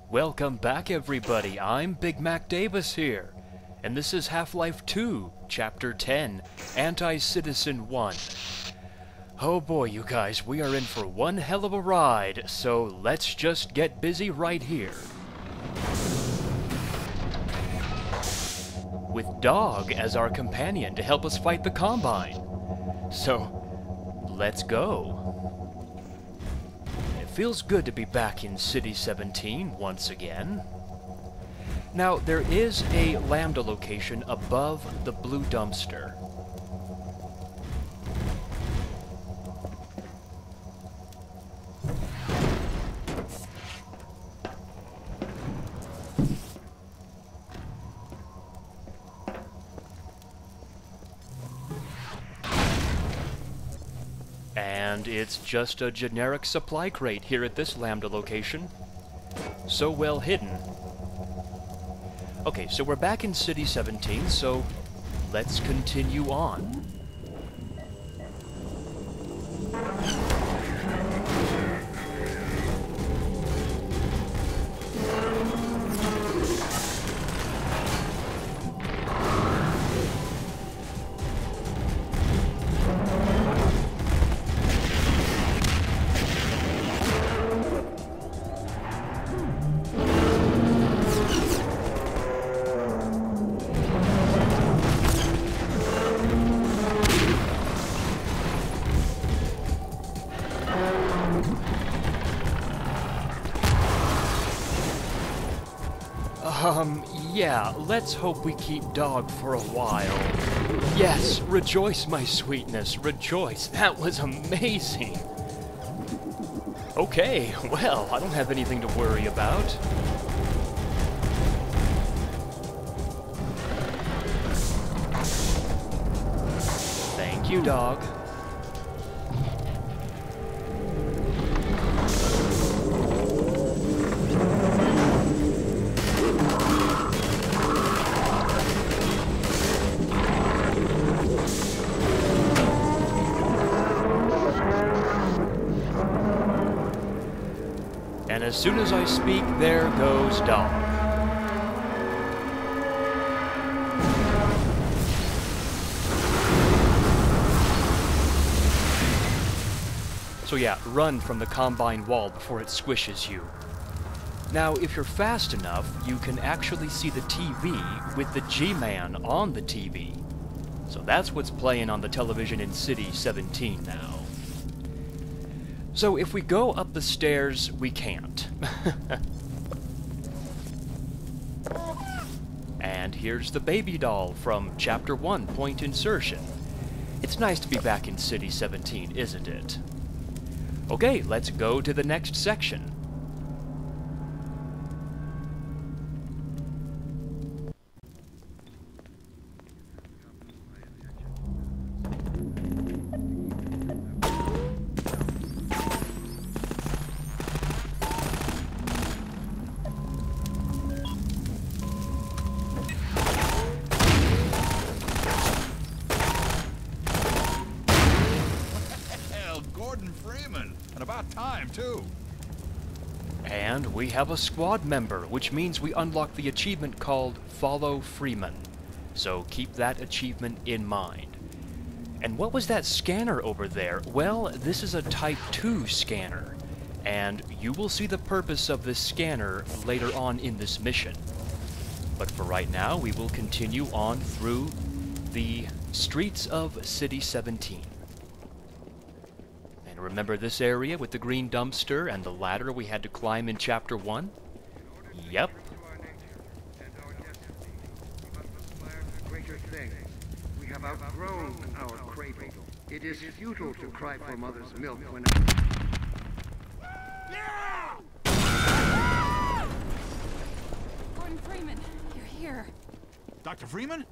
Welcome back, everybody. I'm Big Mac Davis here, and this is Half-Life 2, Chapter 10, Anticitizen One. Oh boy, you guys, we are in for one hell of a ride, so let's just get busy right here. With Dog as our companion to help us fight the Combine. So, let's go. It feels good to be back in City 17 once again. Now, there is a Lambda location above the blue dumpster. And it's just a generic supply crate here at this Lambda location. So well hidden. Okay, so we're back in City 17, so let's continue on. Yeah, let's hope we keep Dog for a while. Yes, rejoice, my sweetness, rejoice. That was amazing. Okay, well, I don't have anything to worry about. Thank you, Dog. And as soon as I speak, there goes Dog. So yeah, run from the Combine wall before it squishes you. Now, if you're fast enough, you can actually see the TV with the G-Man on the TV. So that's what's playing on the television in City 17 now. So if we go up the stairs, we can't. And here's the baby doll from Chapter 1, Point Insertion. It's nice to be back in City 17, isn't it? Okay, let's go to the next section. Freeman, and about time, too. And we have a squad member, which means we unlock the achievement called Follow Freeman. So keep that achievement in mind. And what was that scanner over there? Well, this is a Type 2 scanner, and you will see the purpose of this scanner later on in this mission. But for right now, we will continue on through the streets of City 17. Remember this area with the green dumpster and the ladder we had to climb in Chapter 1? Yep. We have outgrown our cradle. It is futile to cry for mother's milk when... Gordon Freeman, you're here. Dr. Freeman?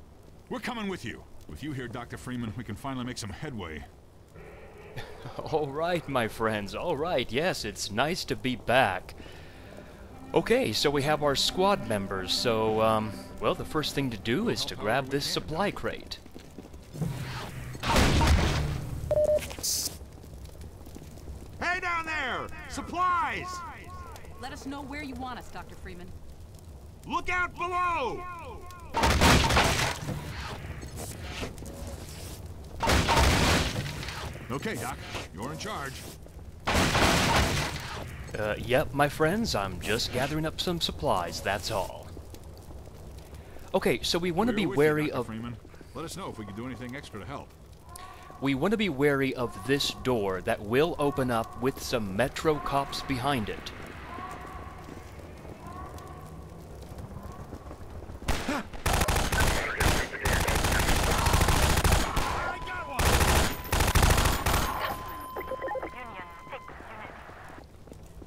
We're coming with you. With you here, Dr. Freeman, we can finally make some headway. All right, my friends, all right. Yes, it's nice to be back. Okay, so we have our squad members, so, well, the first thing to do is to grab this supply crate. Hey down there! Supplies! Let us know where you want us, Dr. Freeman. Look out below! Okay, Doc. You're in charge. Yep, my friends, I'm just gathering up some supplies, that's all. Okay, so we want to be wary of... Freeman. Let us know if we can do anything extra to help. We want to be wary of this door that will open up with some Metro cops behind it.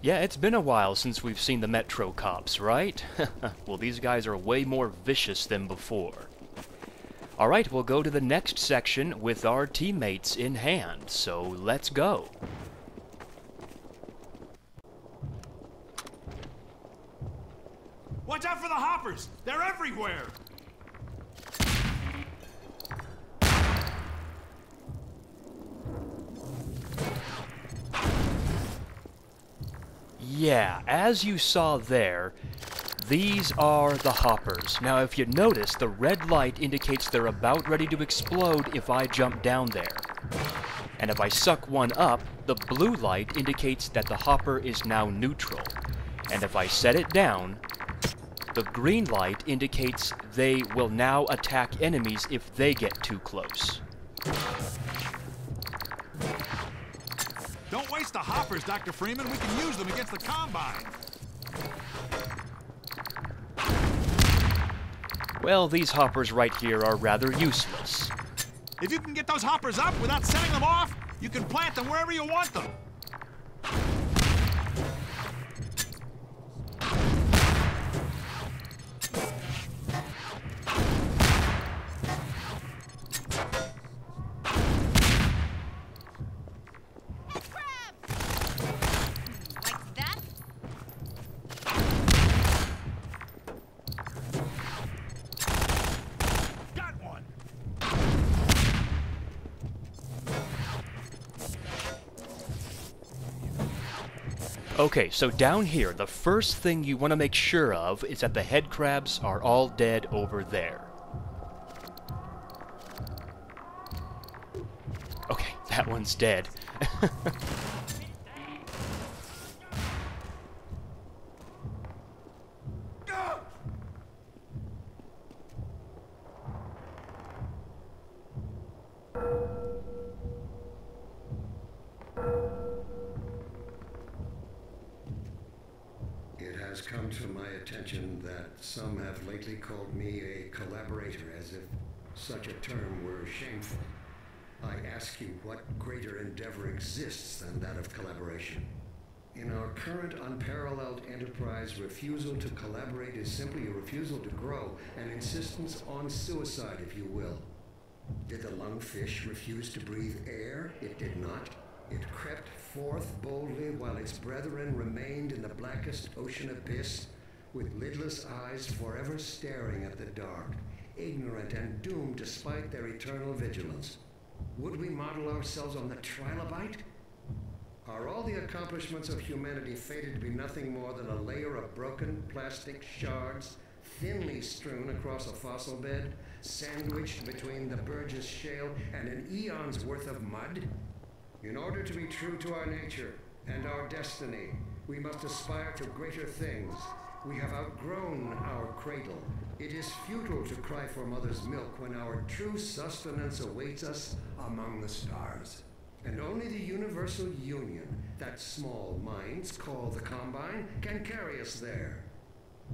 Yeah, it's been a while since we've seen the Metro cops, right? Well, these guys are way more vicious than before. Alright, we'll go to the next section with our teammates in hand, so let's go. Watch out for the hoppers! They're everywhere! Yeah, as you saw there, these are the hoppers. Now, if you notice, the red light indicates they're about ready to explode if I jump down there. And if I suck one up, the blue light indicates that the hopper is now neutral. And if I set it down, the green light indicates they will now attack enemies if they get too close. Don't waste the hoppers, Dr. Freeman. We can use them against the Combine. Well, these hoppers right here are rather useless. If you can get those hoppers up without setting them off, you can plant them wherever you want them. Okay, so down here, the first thing you want to make sure of is that the head crabs are all dead over there. Okay, that one's dead. It has come to my attention that some have lately called me a collaborator, as if such a term were shameful. I ask you, what greater endeavor exists than that of collaboration? In our current unparalleled enterprise, refusal to collaborate is simply a refusal to grow, an insistence on suicide, if you will. Did the lungfish refuse to breathe air? It did not. It crept forth boldly while its brethren remained in the blackest ocean abyss, with lidless eyes forever staring at the dark, ignorant and doomed despite their eternal vigilance. Would we model ourselves on the trilobite? Are all the accomplishments of humanity fated to be nothing more than a layer of broken plastic shards, thinly strewn across a fossil bed, sandwiched between the Burgess Shale and an eon's worth of mud? In order to be true to our nature and our destiny, we must aspire to greater things. We have outgrown our cradle. It is futile to cry for mother's milk when our true sustenance awaits us among the stars. And only the universal union that small minds call the Combine can carry us there.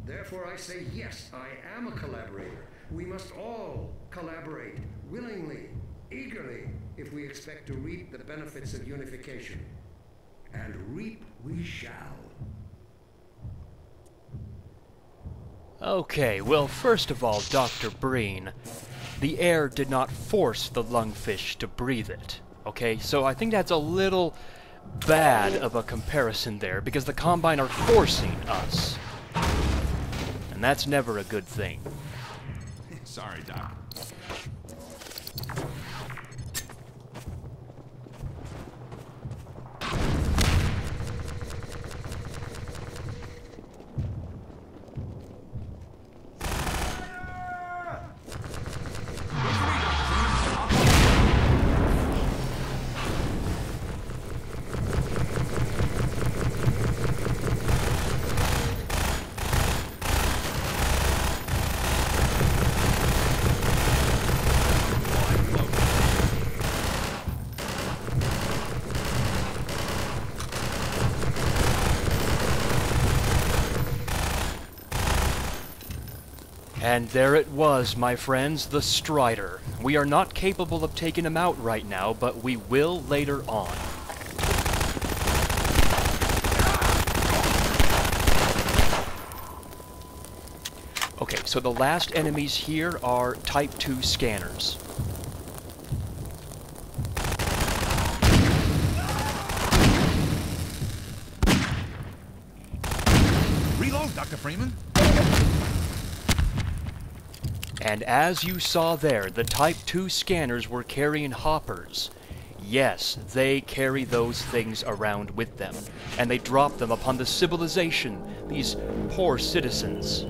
Therefore I say yes, I am a collaborator. We must all collaborate, willingly, eagerly, if we expect to reap the benefits of unification. And reap we shall. Okay, well, first of all, Dr. Breen, the air did not force the lungfish to breathe it. Okay, so I think that's a little bad of a comparison there, because the Combine are forcing us. And that's never a good thing. Sorry, Doc. And there it was, my friends, the Strider. We are not capable of taking him out right now, but we will later on. Okay, so the last enemies here are Type 2 scanners. Reload, Dr. Freeman. And as you saw there, the Type 2 scanners were carrying hoppers. Yes, they carry those things around with them, and they drop them upon the civilization, these poor citizens.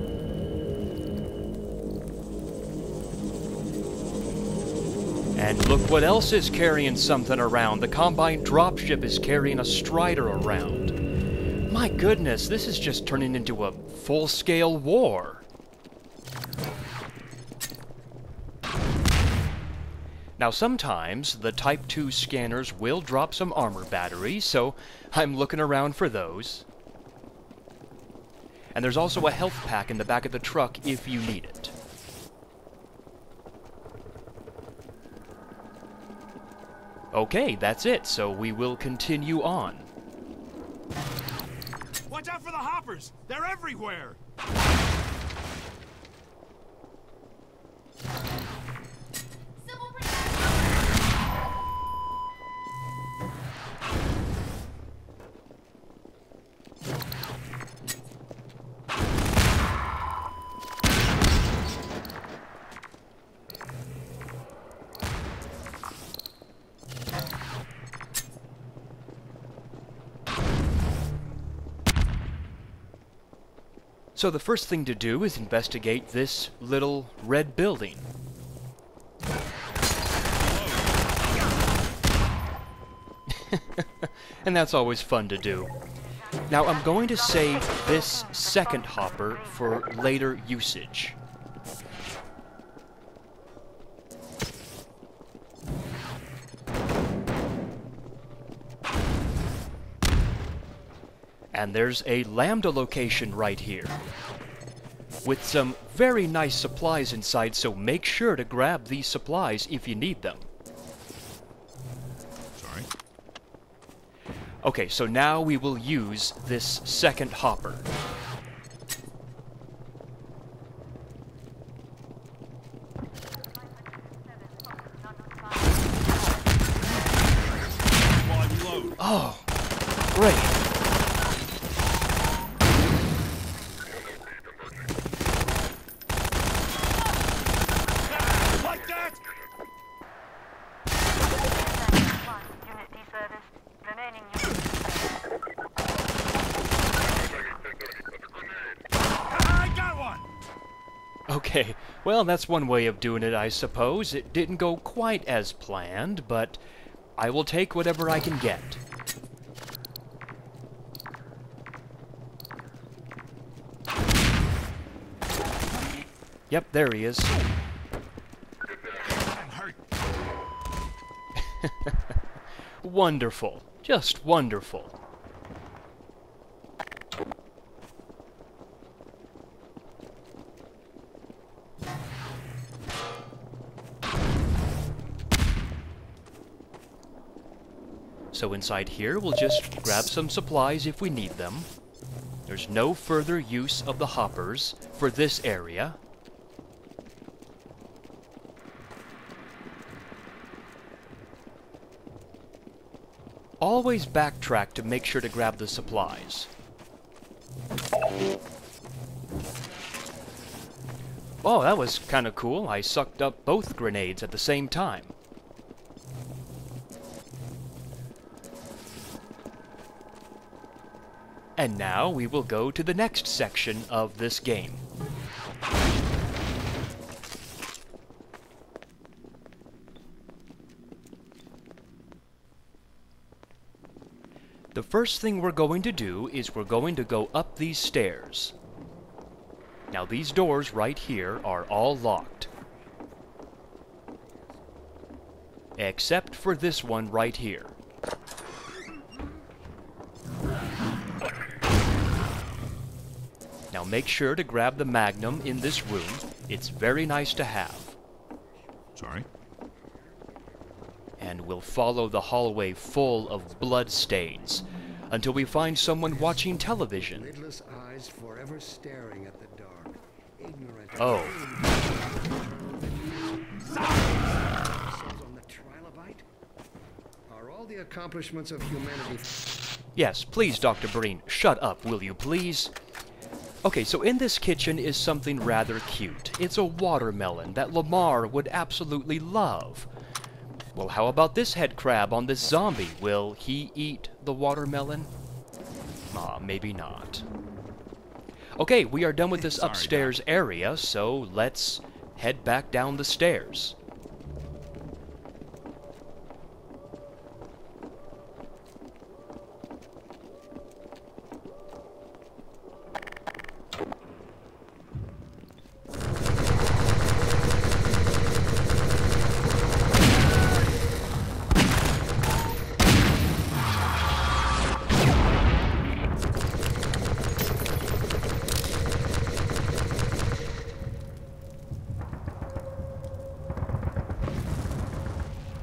And look what else is carrying something around. The Combine dropship is carrying a Strider around. My goodness, this is just turning into a full-scale war. Now sometimes the Type 2 scanners will drop some armor batteries, so I'm looking around for those. And there's also a health pack in the back of the truck if you need it. Okay, that's it, so we will continue on. Watch out for the hoppers! They're everywhere! So the first thing to do is investigate this little red building. And that's always fun to do. Now I'm going to save this second hopper for later usage. And there's a Lambda location right here, with some very nice supplies inside, so make sure to grab these supplies if you need them. Sorry. Okay, so now we will use this second hopper. Oh, great. Okay, well, that's one way of doing it, I suppose. It didn't go quite as planned, but I will take whatever I can get. Yep, there he is. I'm hurt. Wonderful. Just wonderful. So inside here, we'll just grab some supplies if we need them. There's no further use of the hoppers for this area. Always backtrack to make sure to grab the supplies. Oh, that was kind of cool. I sucked up both grenades at the same time. And now we will go to the next section of this game. The first thing we're going to do is we're going to go up these stairs. Now these doors right here are all locked. Except for this one right here. Now make sure to grab the Magnum in this room. It's very nice to have. Sorry? And we'll follow the hallway full of blood stains until we find someone watching television. Lidless eyes forever staring at the dark. Ignorant. Oh. On the trilobite? Are all the accomplishments of humanity... Yes, please, Dr. Breen, shut up, will you please? Okay, so in this kitchen is something rather cute. It's a watermelon that Lamar would absolutely love. Well, how about this head crab on this zombie? Will he eat the watermelon? Maybe not. Okay, we are done with this upstairs area, so let's head back down the stairs.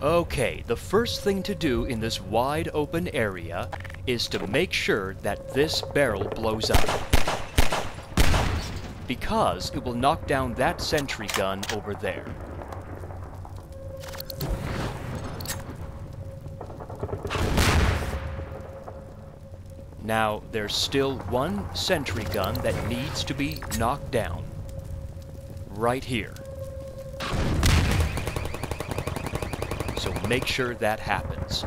Okay, the first thing to do in this wide open area is to make sure that this barrel blows up, because it will knock down that sentry gun over there. Now, there's still one sentry gun that needs to be knocked down. Right here. So make sure that happens.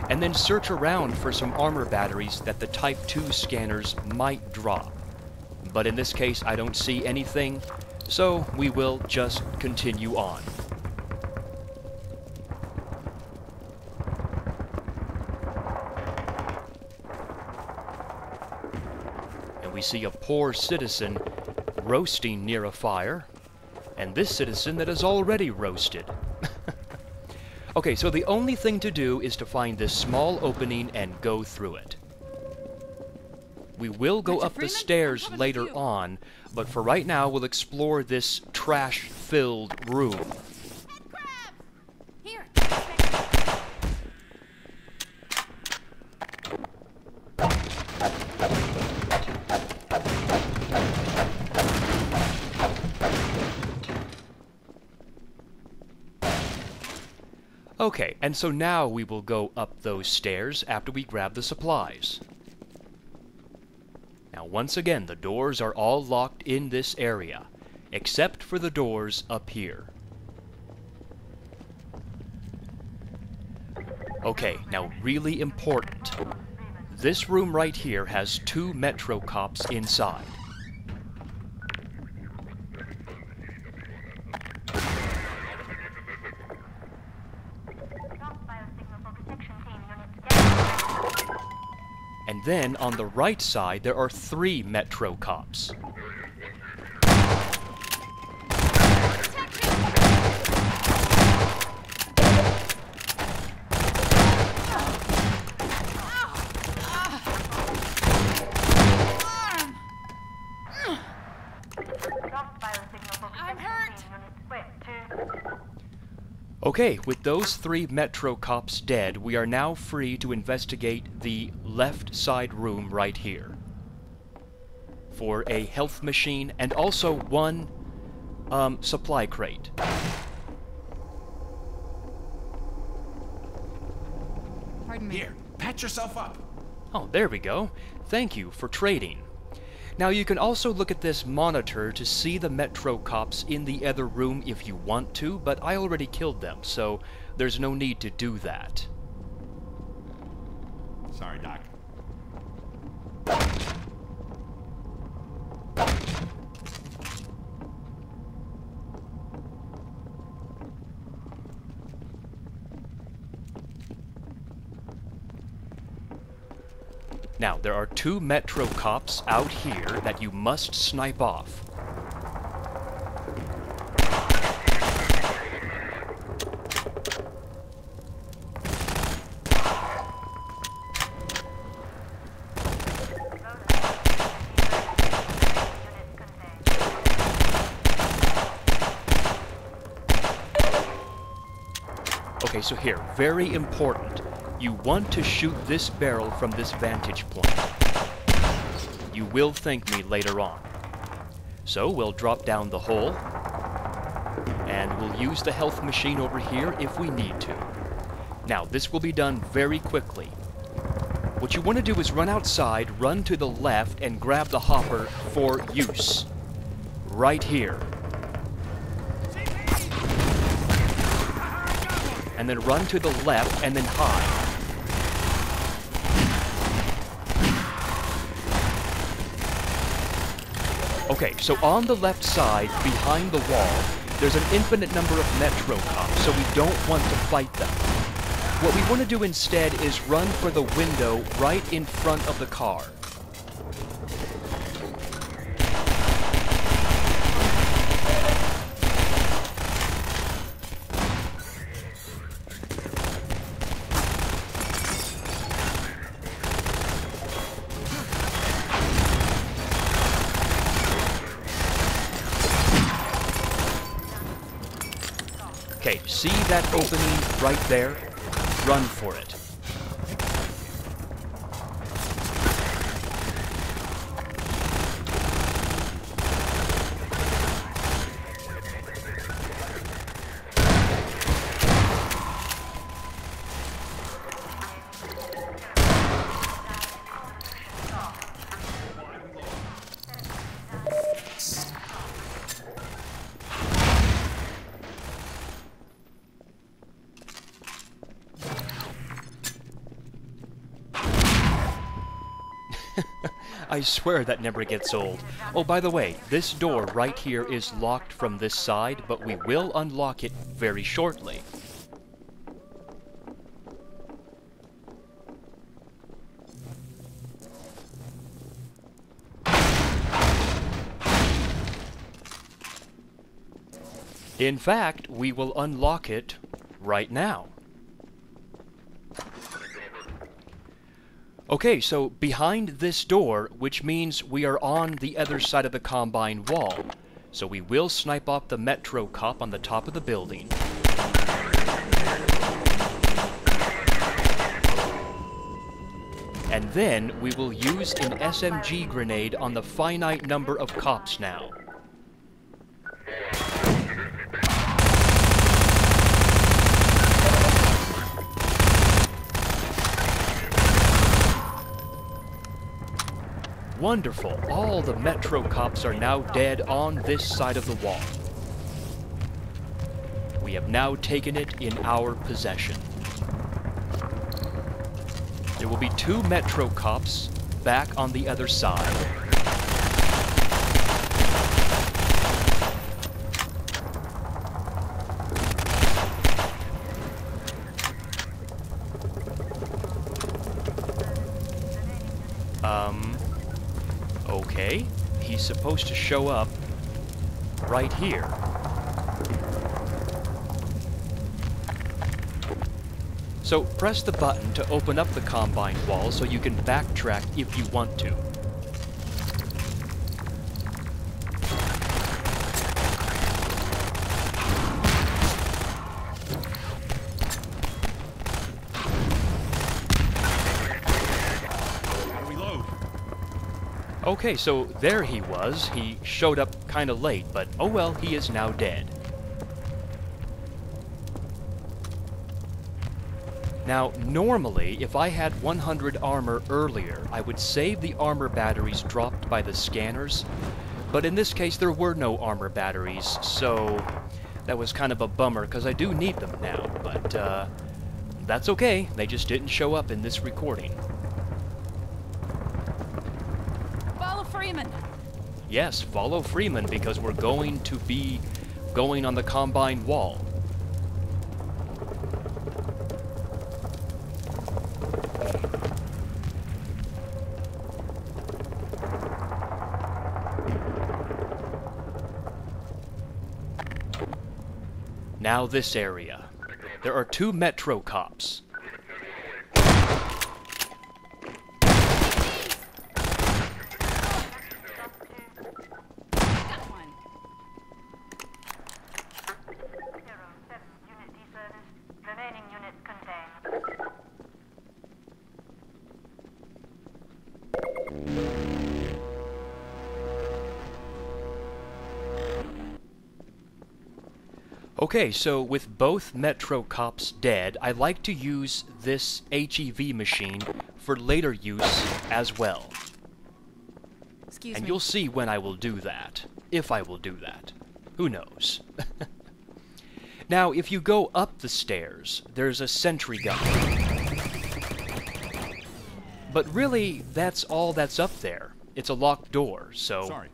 And then search around for some armor batteries that the Type 2 scanners might drop. But in this case, I don't see anything, so we will just continue on. And we see a poor citizen roasting near a fire, and this citizen that is already roasted. Okay, so the only thing to do is to find this small opening and go through it. We will go up the stairs later on, but for right now we'll explore this trash-filled room. Head crab! Here. Okay, and so now we will go up those stairs after we grab the supplies. Now once again, the doors are all locked in this area, except for the doors up here. Okay, now really important. This room right here has 2 Metro cops inside. And then, on the right side, there are 3 Metro cops. I'm hurt! Okay, with those 3 Metro cops dead, we are now free to investigate the left side room right here for a health machine and also 1 supply crate. Pardon me. Here, patch yourself up. Oh, there we go. Thank you for trading. Now you can also look at this monitor to see the Metro cops in the other room if you want to, but I already killed them, so there's no need to do that. Sorry, Doc. Now, there are 2 Metro cops out here that you must snipe off. Okay, so here, very important. You want to shoot this barrel from this vantage point. You will thank me later on. So we'll drop down the hole, and we'll use the health machine over here if we need to. Now, this will be done very quickly. What you want to do is run outside, run to the left, and grab the hopper for use. Right here. And then run to the left, and then hide. Okay, so on the left side, behind the wall, there's an infinite number of Metro cops, so we don't want to fight them. What we want to do instead is run for the window right in front of the car. Okay, see that opening right there? Run for it. I swear that never gets old. Oh, by the way, this door right here is locked from this side, but we will unlock it very shortly. In fact, we will unlock it right now. Okay, so behind this door, which means we are on the other side of the Combine wall. So we will snipe off the Metro cop on the top of the building. And then we will use an SMG grenade on the finite number of cops now. Wonderful. All the Metro cops are now dead on this side of the wall. We have now taken it in our possession. There will be 2 Metro cops back on the other side. Okay, he's supposed to show up right here. So press the button to open up the Combine wall so you can backtrack if you want to. Okay, so there he was. He showed up kind of late, but oh well, he is now dead. Now, normally, if I had 100 armor earlier, I would save the armor batteries dropped by the scanners, but in this case there were no armor batteries, so that was kind of a bummer, because I do need them now, but that's okay. They just didn't show up in this recording. Freeman. Yes, follow Freeman because we're going to be going on the Combine wall. Now this area. There are 2 Metro cops. Okay, so with both Metro cops dead, I like to use this HEV machine for later use as well. Excuse And me. you'll see when I will do that. If I will do that. Who knows? Now, if you go up the stairs, there's a sentry gun. But really, that's all that's up there. It's a locked door, so... Sorry.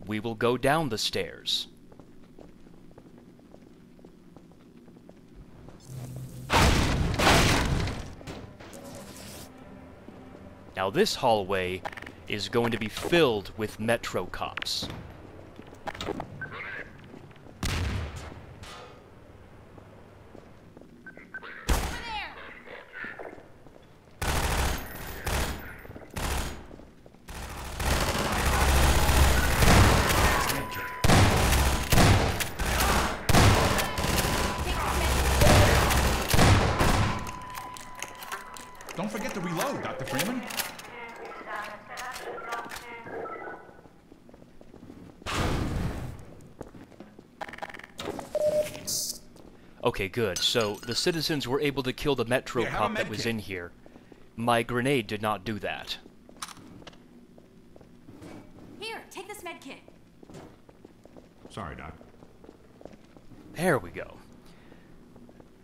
We will go down the stairs. Now this hallway is going to be filled with Metro cops. Don't forget to reload, Dr. Freeman. Okay, good. So, the citizens were able to kill the Metro Here, have a cop that med was kit. in here. My grenade did not do that. Here, take this med kit. Sorry, Doc. There we go.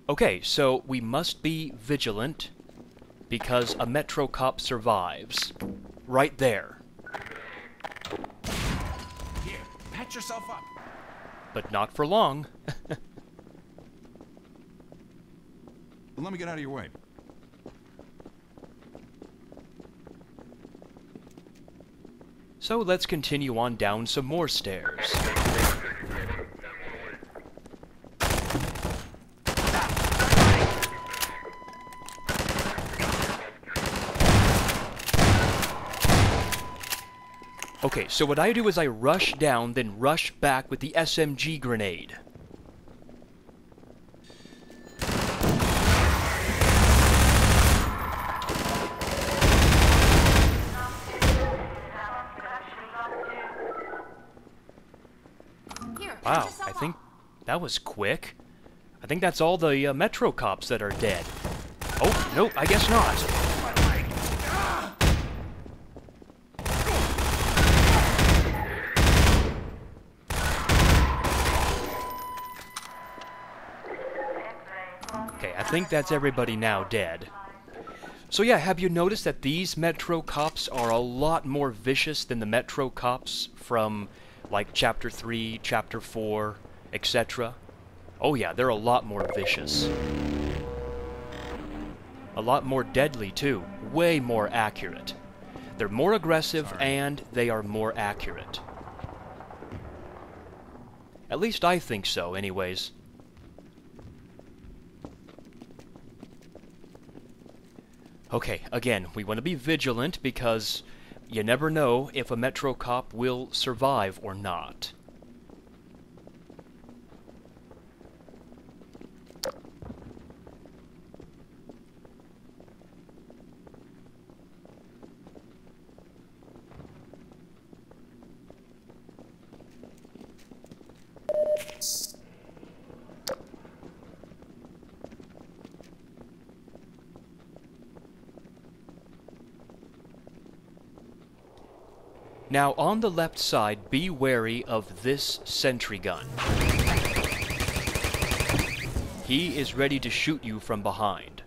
Okay, so we must be vigilant because a Metro cop survives. Right there. Here, patch yourself up. But not for long. Let me get out of your way. So let's continue on down some more stairs. Okay, so what I do is I rush down, then rush back with the SMG grenade. Here, patch Wow, yourself I think up. that was quick. I think that's all the Metro cops that are dead. Oh, nope, I guess not. Okay, I think that's everybody now dead. So yeah, have you noticed that these Metro cops are a lot more vicious than the Metro cops from, like, Chapter 3, Chapter 4, etc.? Oh yeah, they're a lot more vicious. A lot more deadly, too. Way more accurate. They're more aggressive, and they are more accurate. At least I think so, anyways. Okay, again, we want to be vigilant because you never know if a Metro cop will survive or not. Now, on the left side, be wary of this sentry gun. He is ready to shoot you from behind.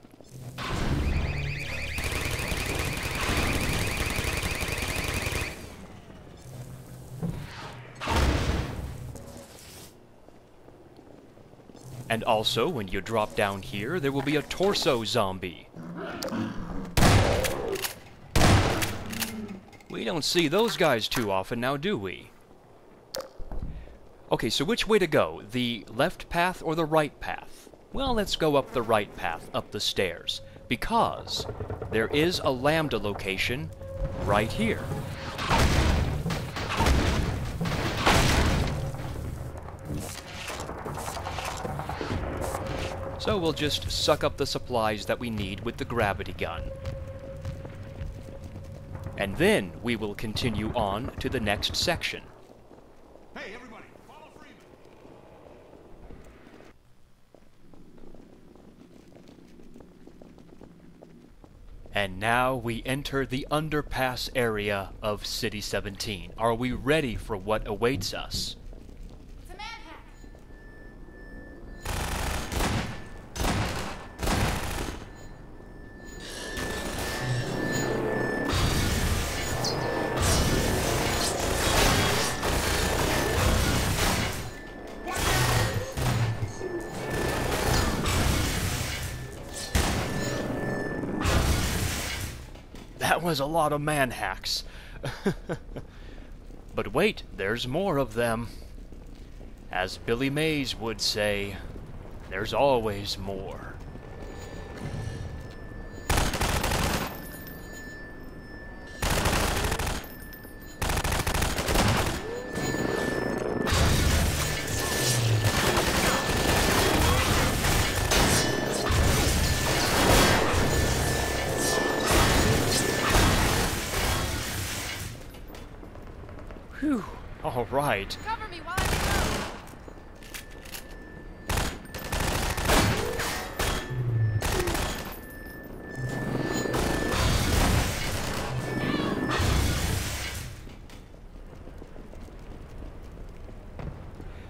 And also, when you drop down here, there will be a torso zombie. We don't see those guys too often now, do we? Okay, so which way to go? The left path or the right path? Well, let's go up the right path, up the stairs, because there is a Lambda location right here. So we'll just suck up the supplies that we need with the gravity gun. And then we will continue on to the next section. Hey, everybody, follow Freeman. And now we enter the underpass area of City 17. Are we ready for what awaits us? It's a manhack. That was a lot of manhacks. But wait, there's more of them. As Billy Mays would say, there's always more. Whew, all right. Cover me while I reload.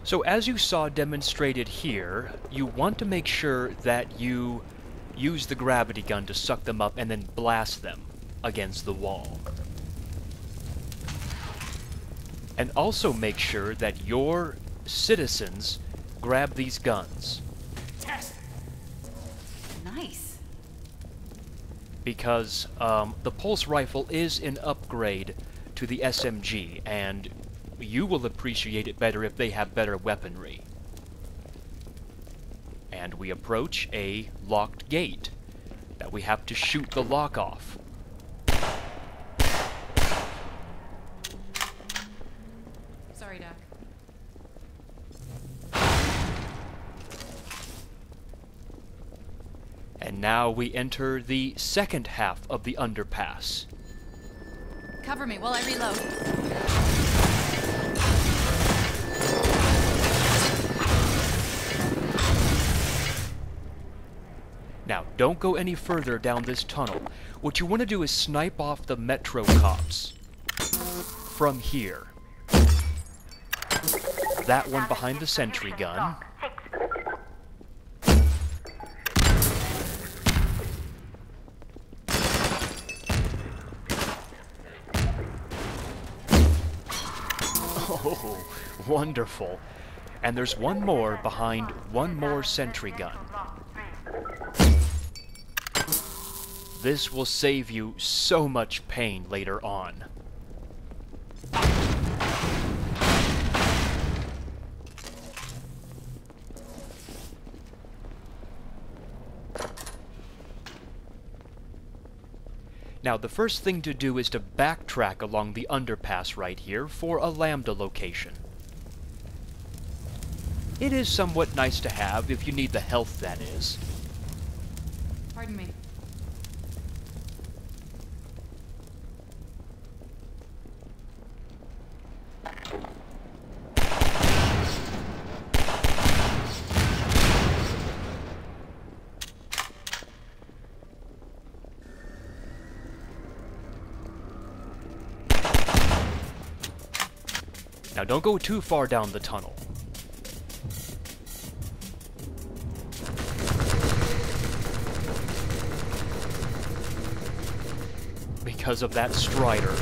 So as you saw demonstrated here, you want to make sure that you use the gravity gun to suck them up and then blast them against the wall. And also make sure that your citizens grab these guns. Nice. Because the pulse rifle is an upgrade to the SMG, and you will appreciate it better if they have better weaponry. And we approach a locked gate that we have to shoot the lock off. Sorry, Doc. And now we enter the second half of the underpass. Cover me while I reload. Now, don't go any further down this tunnel. What you want to do is snipe off the Metro cops from here. That one behind the sentry gun. Oh, wonderful. And there's one more behind one more sentry gun. This will save you so much pain later on. Now, the first thing to do is to backtrack along the underpass right here for a Lambda location. It is somewhat nice to have if you need the health, that is. Pardon me. Now, don't go too far down the tunnel. Because of that Strider.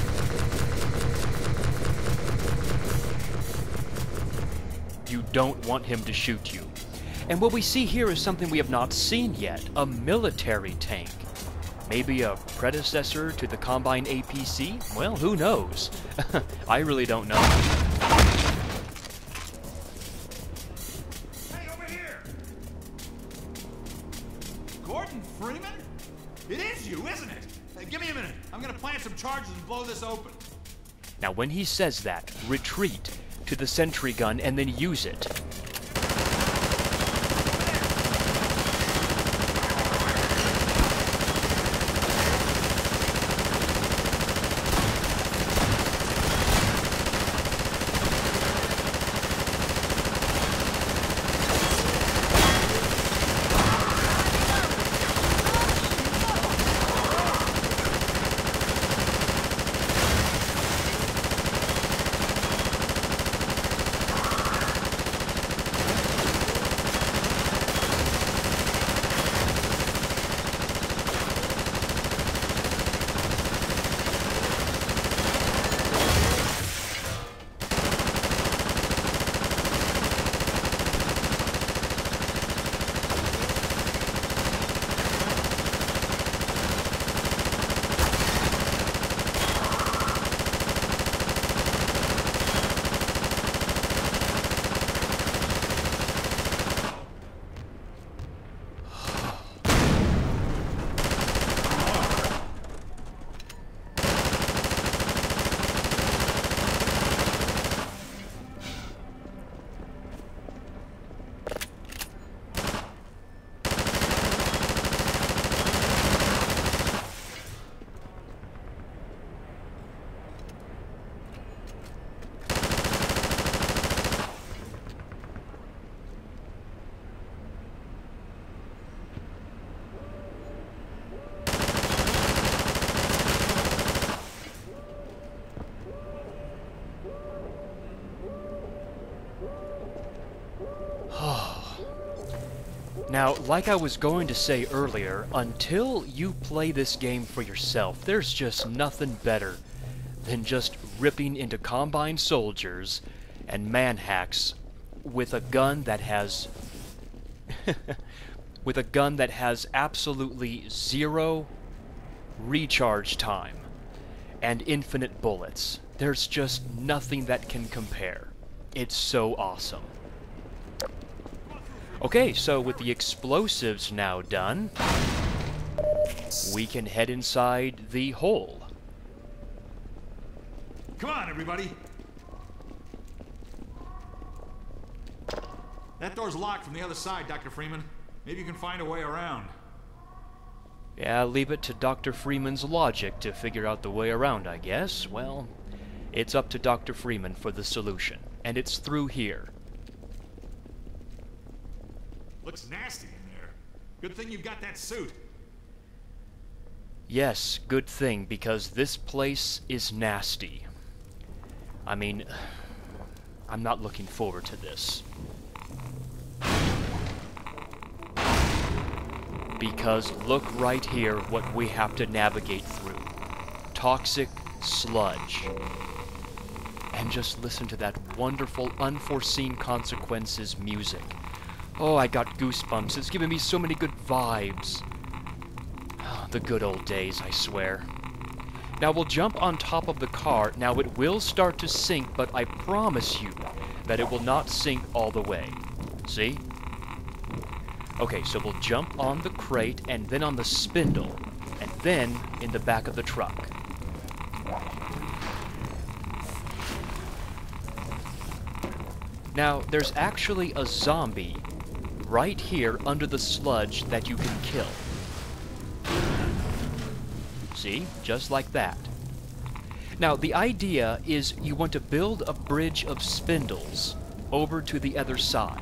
You don't want him to shoot you. And what we see here is something we have not seen yet, a military tank. Maybe a predecessor to the Combine APC? Well, who knows? I really don't know. Hey, over here! Gordon Freeman? It is you, isn't it? Hey, give me a minute. I'm gonna plant some charges and blow this open. Now, when he says that, retreat to the sentry gun and then use it. Now, like I was going to say earlier, until you play this game for yourself, there's just nothing better than just ripping into Combine soldiers and manhacks with a gun that has with a gun that has absolutely zero recharge time and infinite bullets. There's just nothing that can compare. It's so awesome. Okay, so with the explosives now done, we can head inside the hole. Come on, everybody. That door's locked from the other side, Dr. Freeman. Maybe you can find a way around. Yeah, leave it to Dr. Freeman's logic to figure out the way around, I guess. Well, it's up to Dr. Freeman for the solution, and it's through here. Looks nasty in there. Good thing you've got that suit. Yes, good thing, because this place is nasty. I mean, I'm not looking forward to this. Because look right here what we have to navigate through. Toxic sludge. And just listen to that wonderful unforeseen consequences music. Oh, I got goosebumps. It's giving me so many good vibes. Oh, the good old days, I swear. Now we'll jump on top of the car. Now it will start to sink, but I promise you that it will not sink all the way. See? Okay, so we'll jump on the crate, and then on the spindle, and then in the back of the truck. Now, there's actually a zombie right here under the sludge that you can kill. See? Just like that. Now, the idea is you want to build a bridge of spindles over to the other side.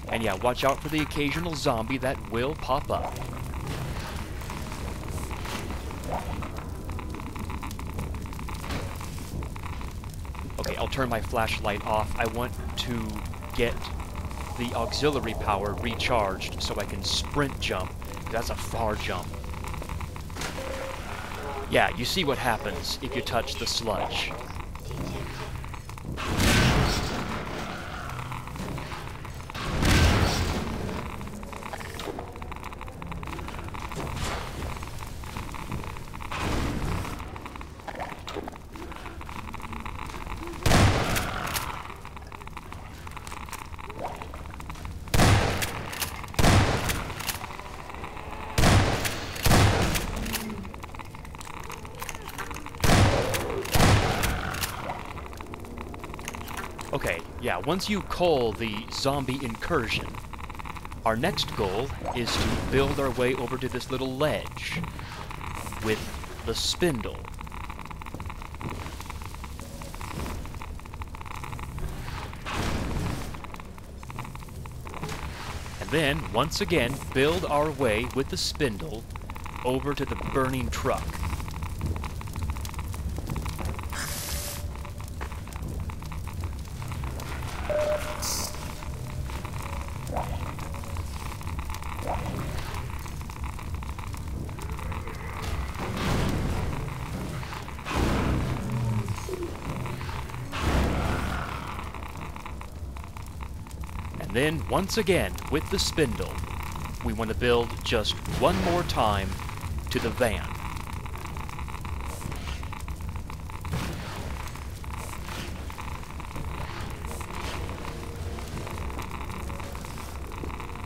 And yeah, watch out for the occasional zombie that will pop up. Okay, I'll turn my flashlight off. I want to get the auxiliary power recharged so I can sprint jump. That's a far jump. Yeah, you see what happens if you touch the sludge. Okay, yeah, once you cull the zombie incursion, our next goal is to build our way over to this little ledge with the spindle. And then, once again, build our way with the spindle over to the burning truck. And then, once again, with the spindle, we want to build just one more time to the van.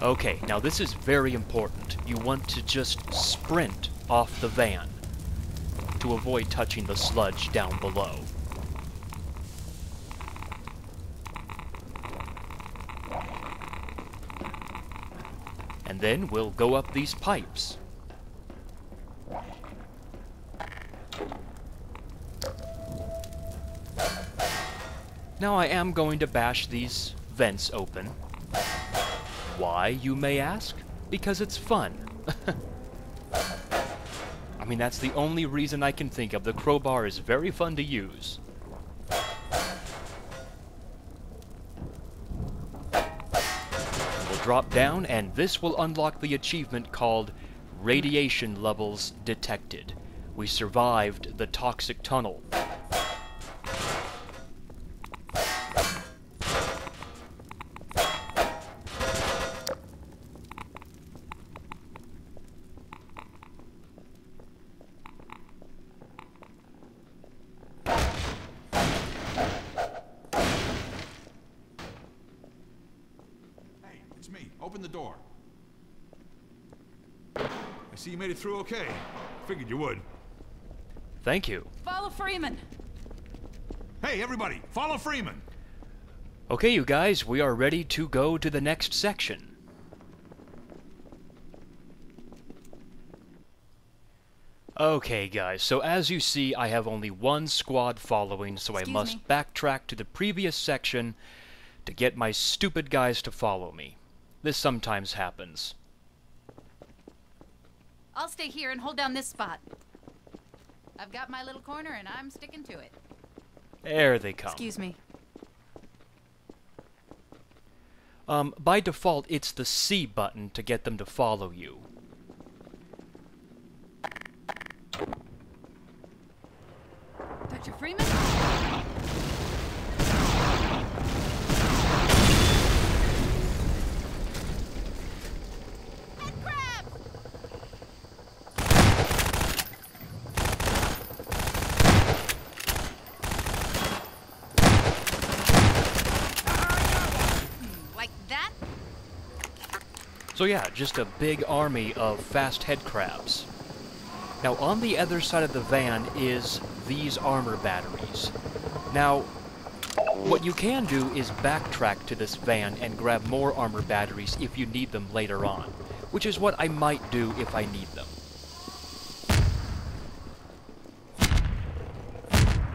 Okay, now this is very important. You want to just sprint off the van to avoid touching the sludge down below. And then we'll go up these pipes. Now I am going to bash these vents open. Why, you may ask? Because it's fun. I mean, that's the only reason I can think of. The crowbar is very fun to use. We'll drop down, and this will unlock the achievement called Radiation Levels Detected. We survived the toxic tunnel. Open the door. I see you made it through okay. Figured you would. Thank you. Follow Freeman. Hey, everybody, follow Freeman. Okay, you guys, we are ready to go to the next section. Okay, guys, so as you see, I have only one squad following, so I must backtrack to the previous section to get my stupid guys to follow me. This sometimes happens. I'll stay here and hold down this spot. I've got my little corner and I'm sticking to it. There they come. Excuse me. By default, it's the C button to get them to follow you. Dr. Freeman? So yeah, just a big army of fast head crabs. Now on the other side of the van is these armor batteries. Now, what you can do is backtrack to this van and grab more armor batteries if you need them later on, which is what I might do if I need them.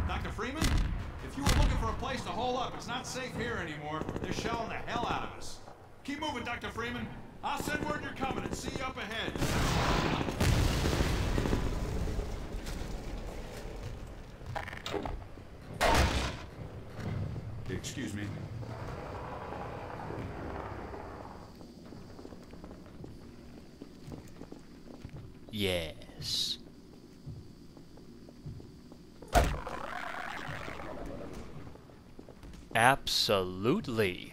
Dr. Freeman, if you were looking for a place to hole up, it's not safe here anymore. They're shelling the hell out of us. Keep moving, Dr. Freeman. I'll send word you're coming and see you up ahead. Excuse me. Yes. Absolutely.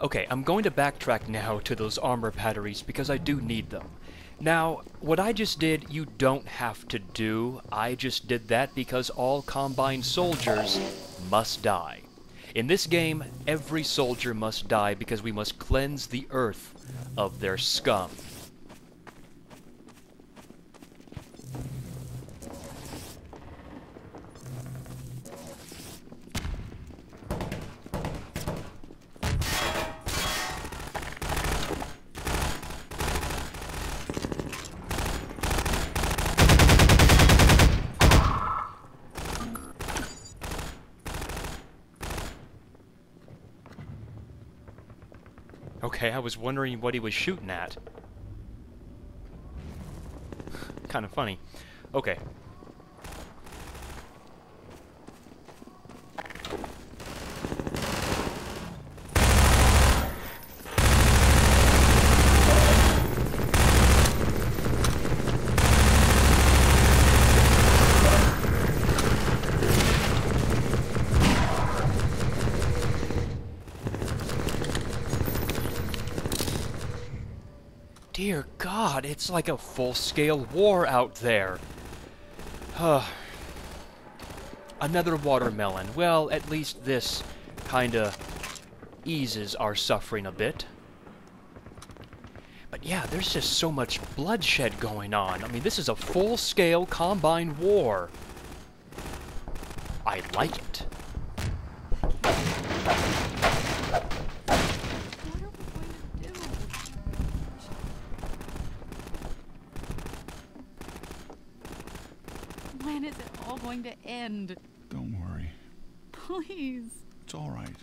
Okay, I'm going to backtrack now to those armor batteries because I do need them. Now, what I just did, you don't have to do. I just did that because all Combine soldiers must die. In this game, every soldier must die because we must cleanse the earth of their scum. Okay, I was wondering what he was shooting at. Kind of funny. Okay. Dear God, it's like a full-scale war out there. Another watermelon. Well, at least this kinda eases our suffering a bit. But yeah, there's just so much bloodshed going on. I mean, this is a full-scale Combine war. I like it. What are we going to do? When is it all going to end? Don't worry. Please. It's all right.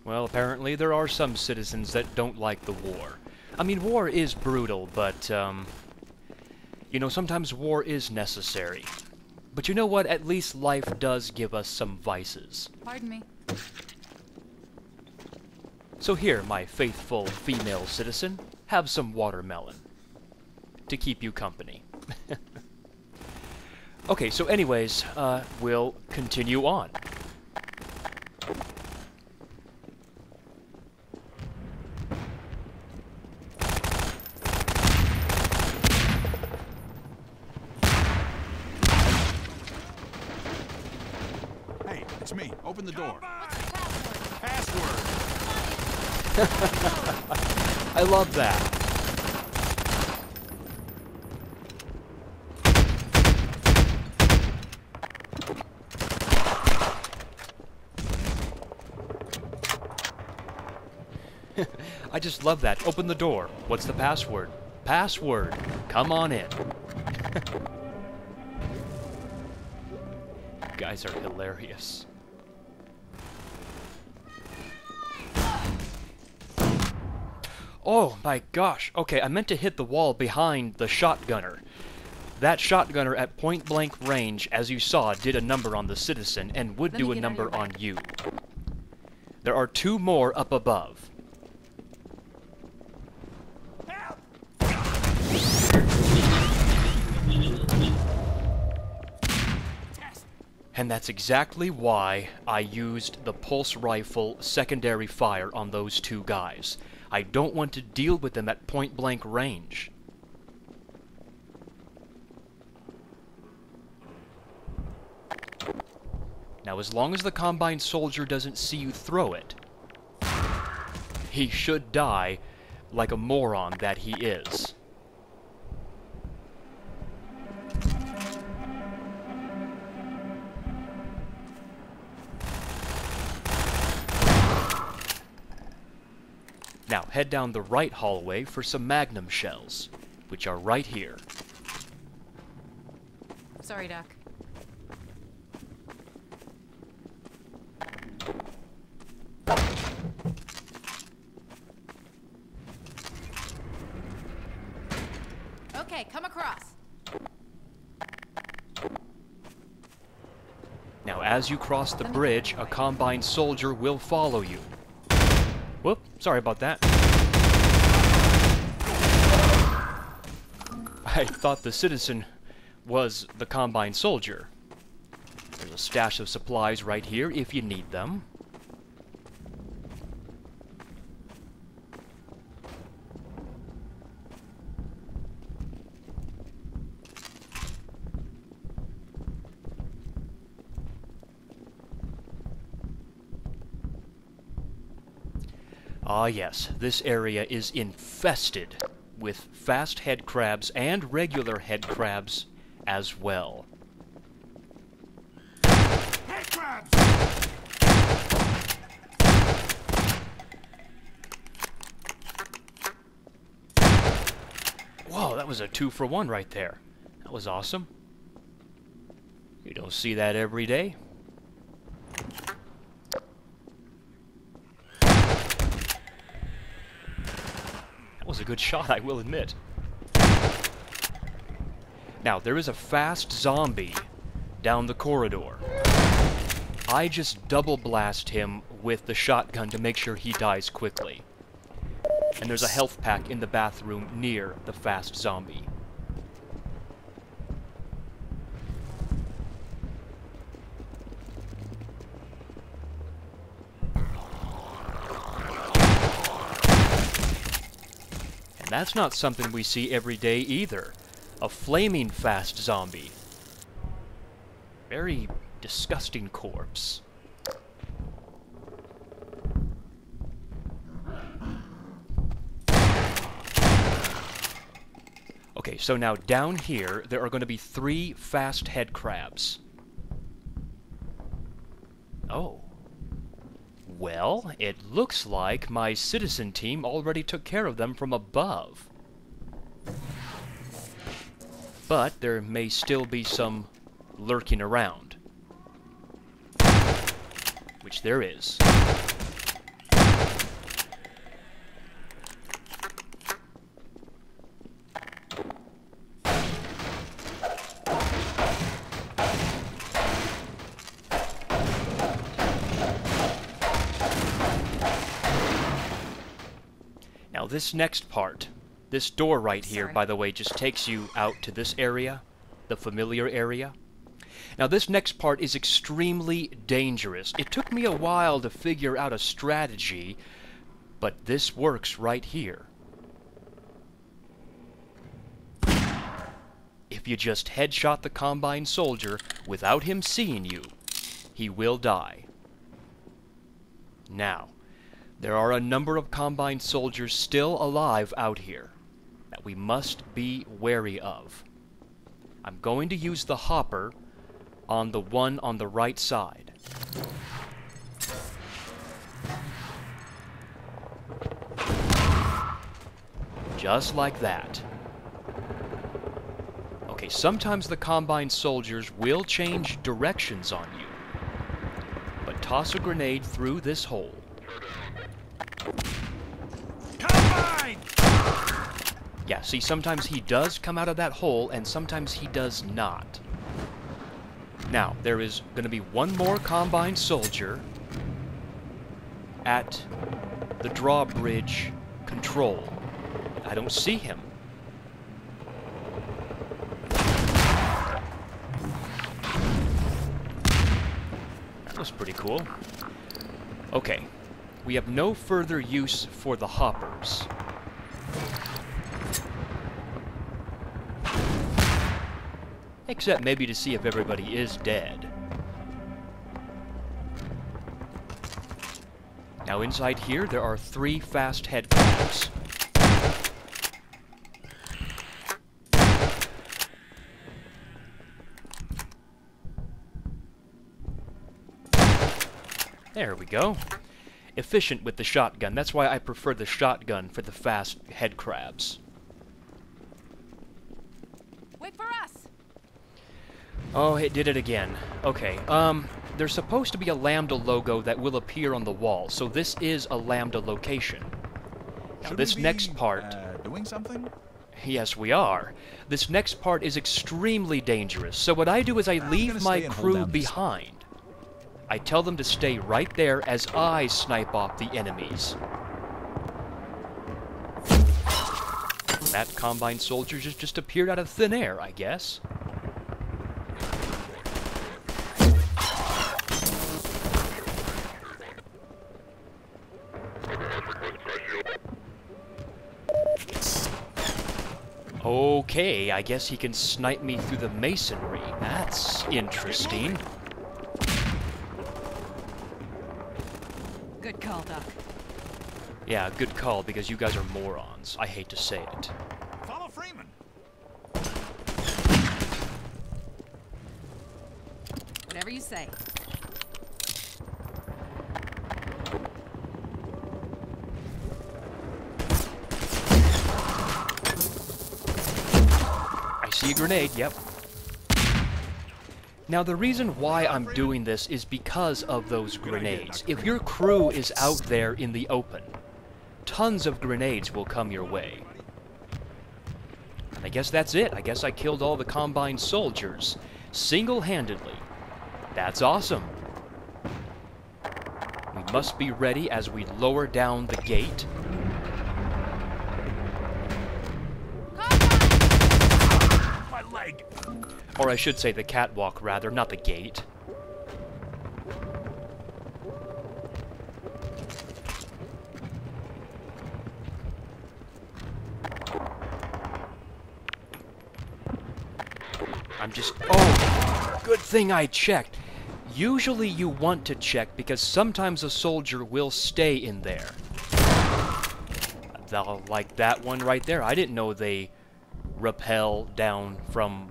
Well, apparently there are some citizens that don't like the war. I mean, war is brutal, but, you know, sometimes war is necessary. But you know what? At least life does give us some vices. Pardon me. So here, my faithful female citizen, have some watermelon. To keep you company. Okay, so anyways, we'll continue on. Hey, it's me. Open the door. What's the password? Password! I love that. I just love that. Open the door. What's the password? Password. Come on in. You guys are hilarious. Oh my gosh. Okay, I meant to hit the wall behind the shotgunner. That shotgunner at point-blank range, as you saw, did a number on the citizen and would do a number on you. There are two more up above. And that's exactly why I used the pulse rifle secondary fire on those two guys. I don't want to deal with them at point-blank range. Now, as long as the Combine soldier doesn't see you throw it, he should die like a moron that he is. Now, head down the right hallway for some Magnum shells, which are right here. Sorry, Doc. Okay, come across. Now, as you cross the bridge, a Combine soldier will follow you. Whoop, sorry about that. I thought the citizen was the Combine soldier. There's a stash of supplies right here if you need them. Ah yes, this area is infested with fast head crabs and regular head crabs as well. Head crabs! Whoa, that was a 2-for-1 right there. That was awesome. You don't see that every day. That was a good shot, I will admit. Now, there is a fast zombie down the corridor. I just double blast him with the shotgun to make sure he dies quickly. And there's a health pack in the bathroom near the fast zombie. And that's not something we see every day either. A flaming fast zombie. Very disgusting corpse. Okay, so now down here, there are going to be 3 fast head crabs. Oh. Well, it looks like my citizen team already took care of them from above. But there may still be some lurking around. Which there is. Now this next part, this door right here, by the way, just takes you out to this area, the familiar area. Now this next part is extremely dangerous. It took me a while to figure out a strategy, but this works right here. If you just headshot the Combine soldier without him seeing you, he will die. Now, there are a number of Combine soldiers still alive out here that we must be wary of. I'm going to use the hopper on the one on the right side. Just like that. Okay, sometimes the Combine soldiers will change directions on you. But toss a grenade through this hole. Combine! Yeah, see, sometimes he does come out of that hole, and sometimes he does not. Now, there is going to be one more Combine soldier at the drawbridge control. I don't see him. That was pretty cool. Okay. We have no further use for the hoppers. Except maybe to see if everybody is dead. Now inside here, there are 3 fast head crabs. There we go. Efficient with the shotgun. That's why I prefer the shotgun for the fast head crabs. Wait for us! Oh, it did it again. Okay, there's supposed to be a Lambda logo that will appear on the wall, so this is a Lambda location. Now, this next part... doing something? Yes, we are. This next part is extremely dangerous, so what I do is I leave my crew behind. I tell them to stay right there as I snipe off the enemies. That Combine soldier just appeared out of thin air, I guess. Okay, I guess he can snipe me through the masonry. That's interesting. Good call, Doc. Yeah, good call, because you guys are morons. I hate to say it. Follow Freeman. Whatever you say. I see a grenade, yep. Now, the reason why I'm doing this is because of those grenades. If your crew is out there in the open, tons of grenades will come your way. And I guess that's it. I guess I killed all the Combine soldiers, single-handedly. That's awesome. We must be ready as we lower down the gate. My leg! Or I should say the catwalk, rather, not the gate. I'm just... Oh! Good thing I checked. Usually you want to check because sometimes a soldier will stay in there. Like that one right there. I didn't know they rappel down from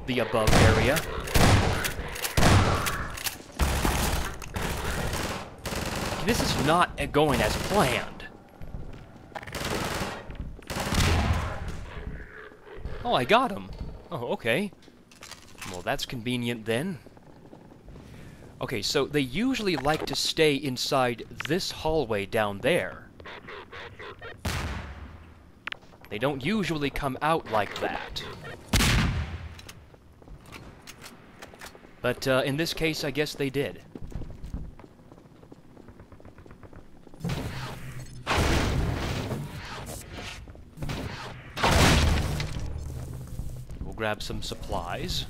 the above area. This is not going as planned. Oh, I got him. Oh, okay. Well, that's convenient then. Okay, so they usually like to stay inside this hallway down there. They don't usually come out like that. But in this case, I guess they did. We'll grab some supplies.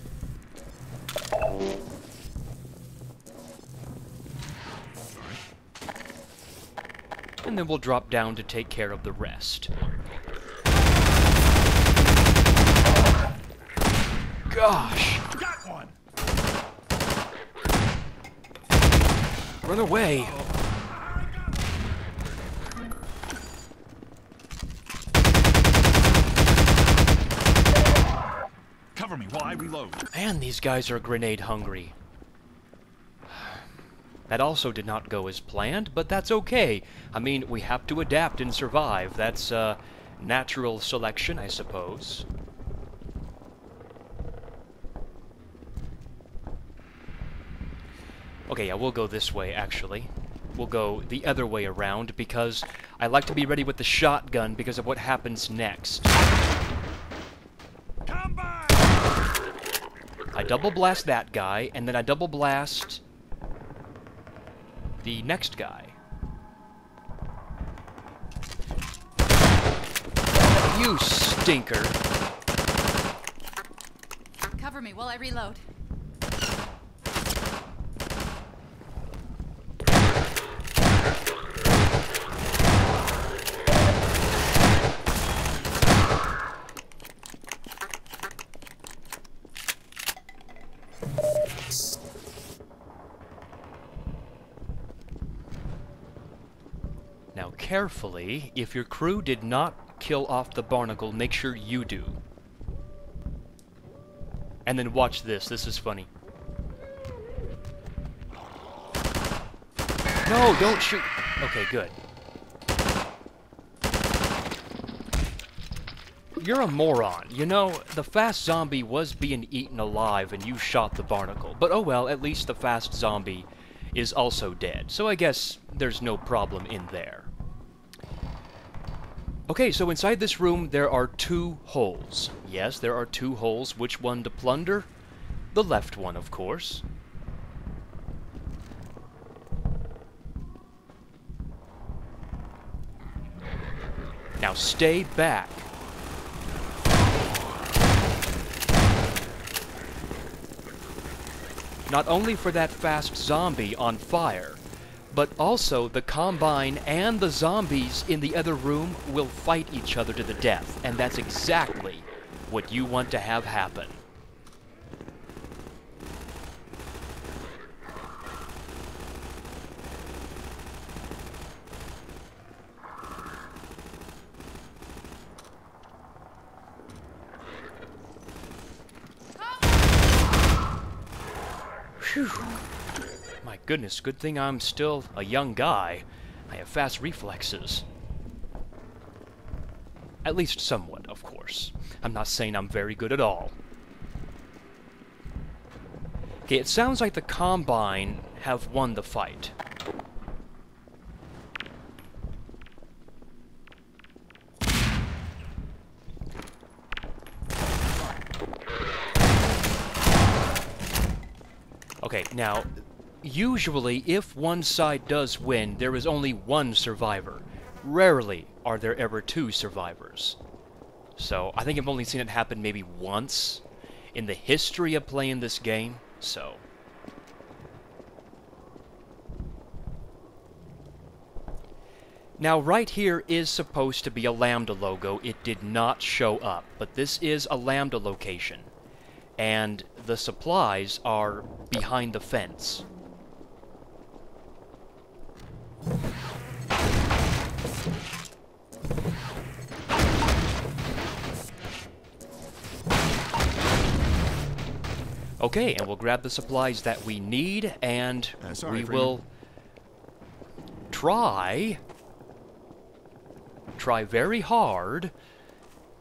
And then we'll drop down to take care of the rest. Gosh! Got one! Run away! Cover me while I reload. Man, these guys are grenade hungry. That also did not go as planned, but that's okay. I mean, we have to adapt and survive. That's natural selection, I suppose. Okay, yeah, we'll go this way, actually. We'll go the other way around, because I like to be ready with the shotgun because of what happens next. Come back! I double blast that guy, and then I double blast the next guy. You stinker! Cover me while I reload. Now carefully, if your crew did not kill off the barnacle, make sure you do. And then watch this, this is funny. No, don't shoot! Okay, good. You're a moron. You know, the fast zombie was being eaten alive and you shot the barnacle. But oh well, at least the fast zombie is also dead. So I guess there's no problem in there. Okay, so inside this room there are 2 holes. Yes, there are 2 holes. Which one to plunder? The left one, of course. Now stay back. Not only for that fast zombie on fire, but also the Combine and the zombies in the other room will fight each other to the death, and that's exactly what you want to have happen. Phew. My goodness, good thing I'm still a young guy. I have fast reflexes. At least somewhat, of course. I'm not saying I'm very good at all. Okay, it sounds like the Combine have won the fight. Okay, now, usually if one side does win, there is only one survivor. Rarely are there ever 2 survivors. So, I think I've only seen it happen maybe once in the history of playing this game, so... Now, right here is supposed to be a Lambda logo. It did not show up, but this is a Lambda location. and the supplies are behind the fence. Okay, and we'll grab the supplies that we need, and Sorry, we Freeman. will try very hard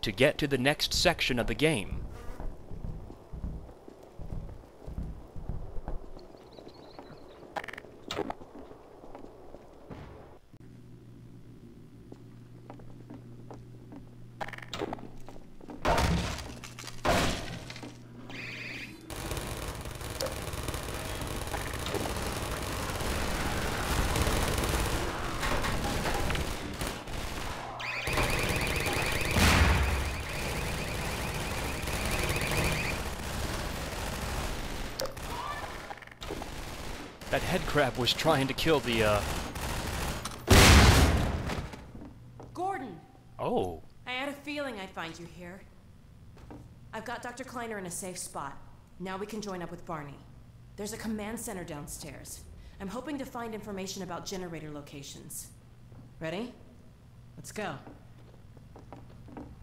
to get to the next section of the game. That head crab was trying to kill the, Gordon! Oh. I had a feeling I'd find you here. I've got Dr. Kleiner in a safe spot. Now we can join up with Barney. There's a command center downstairs. I'm hoping to find information about generator locations. Ready? Let's go.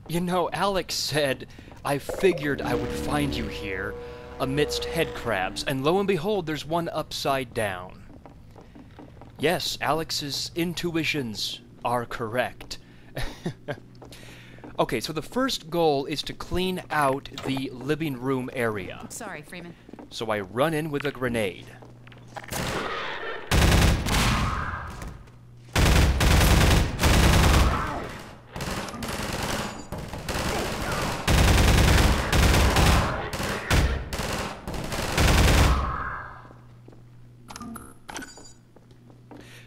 You know, Alyx said, I figured I would find you here amidst head crabs, and lo and behold, there's one upside down. Yes, Alyx's intuitions are correct. Okay, so the first goal is to clean out the living room area. Sorry, Freeman. So I run in with a grenade.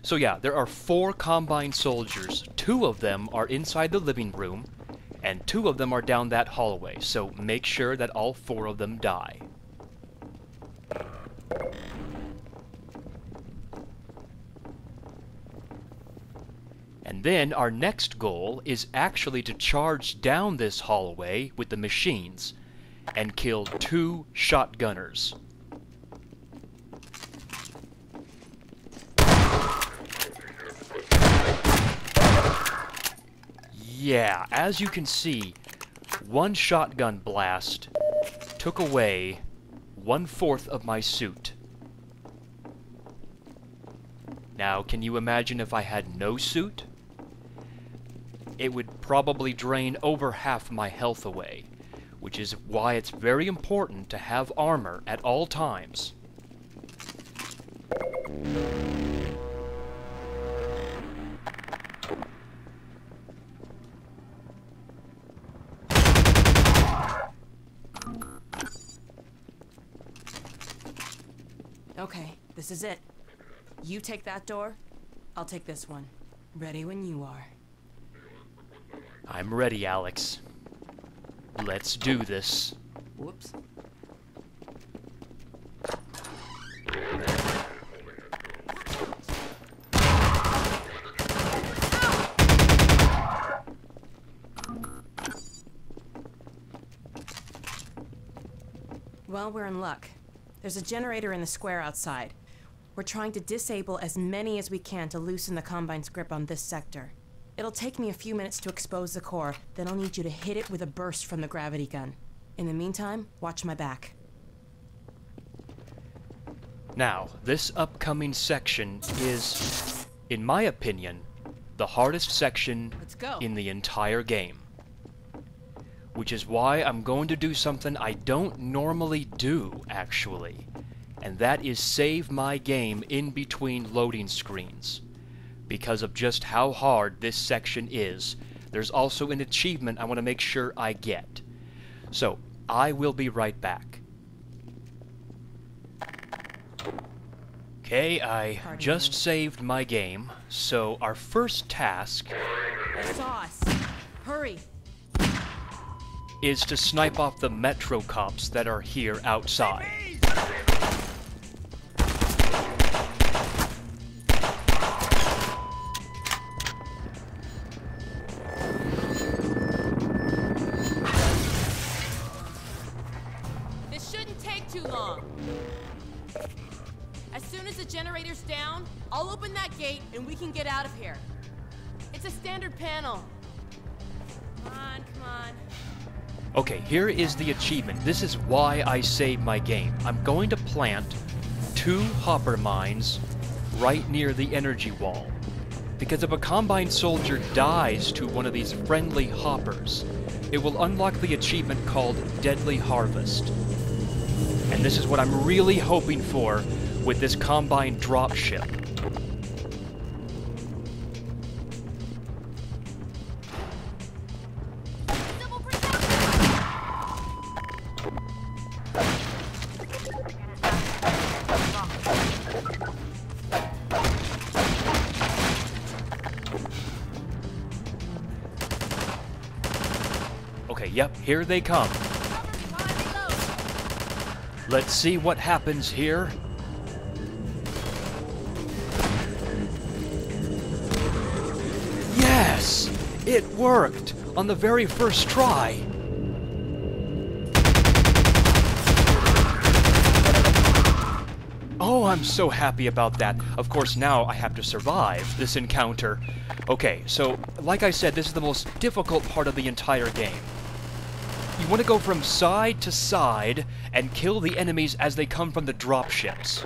So yeah, there are 4 Combine soldiers. 2 of them are inside the living room, and 2 of them are down that hallway, so make sure that all 4 of them die. And then our next goal is actually to charge down this hallway with the machines and kill 2 shotgunners. Yeah, as you can see, 1 shotgun blast took away 1/4 of my suit. Now, can you imagine if I had no suit? It would probably drain over half my health away, which is why it's very important to have armor at all times. Okay, this is it. You take that door, I'll take this one. Ready when you are. I'm ready, Alyx. Let's do this. Whoops. Well, we're in luck. There's a generator in the square outside. We're trying to disable as many as we can to loosen the Combine's grip on this sector. It'll take me a few minutes to expose the core, then I'll need you to hit it with a burst from the gravity gun. In the meantime, watch my back. Now, this upcoming section is, in my opinion, the hardest section Let's go. in the entire game. Which is why I'm going to do something I don't normally do, actually. And that is save my game in between loading screens. Because of just how hard this section is, there's also an achievement I want to make sure I get. So, I will be right back. Okay, I just saved my game, so our first task Sauce! Hurry! is to snipe off the Metro cops that are here outside. This the generator's down, I'll open that gate and we can get out of here. It's a standard panel. Come on, come on. Okay, here is the achievement. This is why I saved my game. I'm going to plant 2 hopper mines right near the energy wall. Because if a Combine soldier dies to one of these friendly hoppers, it will unlock the achievement called Deadly Harvest. And this is what I'm really hoping for with this Combine dropship. Okay, yep, here they come. Let's see what happens here. Yes! It worked! On the very first try! Oh, I'm so happy about that. Of course, now I have to survive this encounter. Okay, so, like I said, this is the most difficult part of the entire game. You want to go from side to side and kill the enemies as they come from the dropships.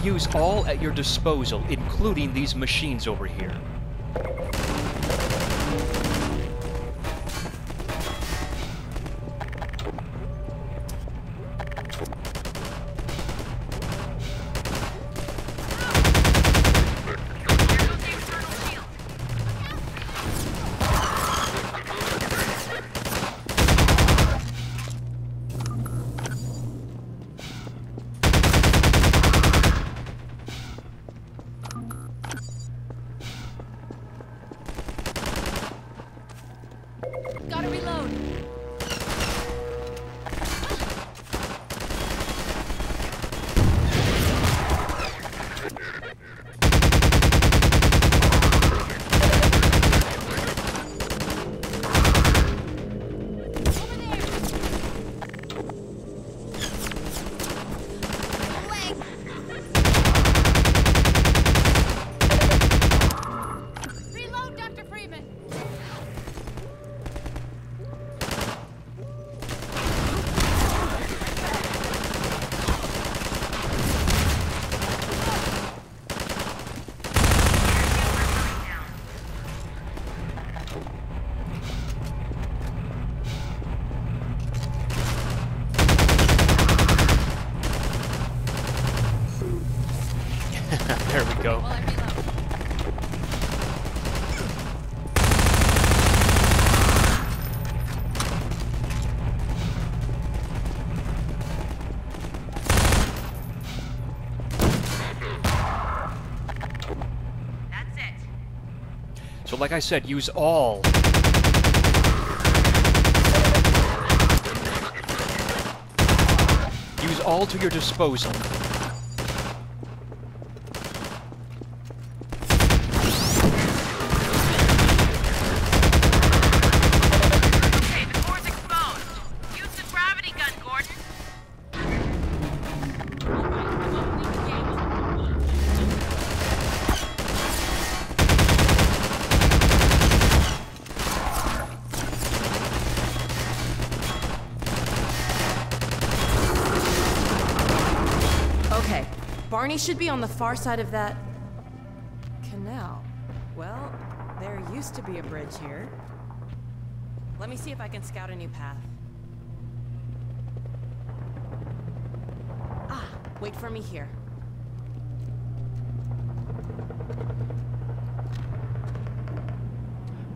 Use all at your disposal, including these machines over here. Gotta reload. Reload, Dr. Freeman. There we go. While I reload. That's it. So like I said, use all. Use all to your disposal. Okay, the core's exposed. Use the gravity gun, Gordon. Okay, Barney should be on the far side of that canal. Well, there used to be a bridge here. Let me see if I can scout a new path. Ah, wait for me here.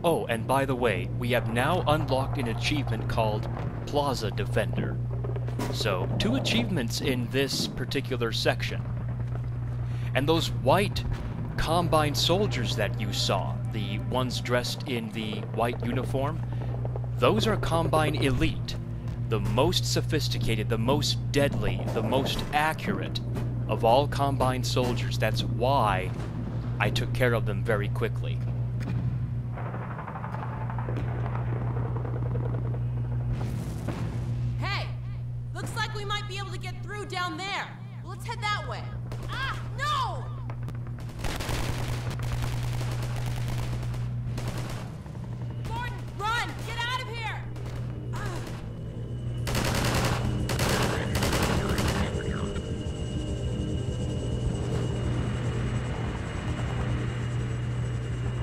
Oh, and by the way, we have now unlocked an achievement called Plaza Defender. So, 2 achievements in this particular section. And those white Combine soldiers that you saw, the ones dressed in the white uniform, those are Combine Elite. The most sophisticated, the most deadly, the most accurate of all Combine soldiers. That's why I took care of them very quickly. Hey! Looks like we might be able to get through down there. Let's head that way. Ah, no! Gordon, run! Get out of here!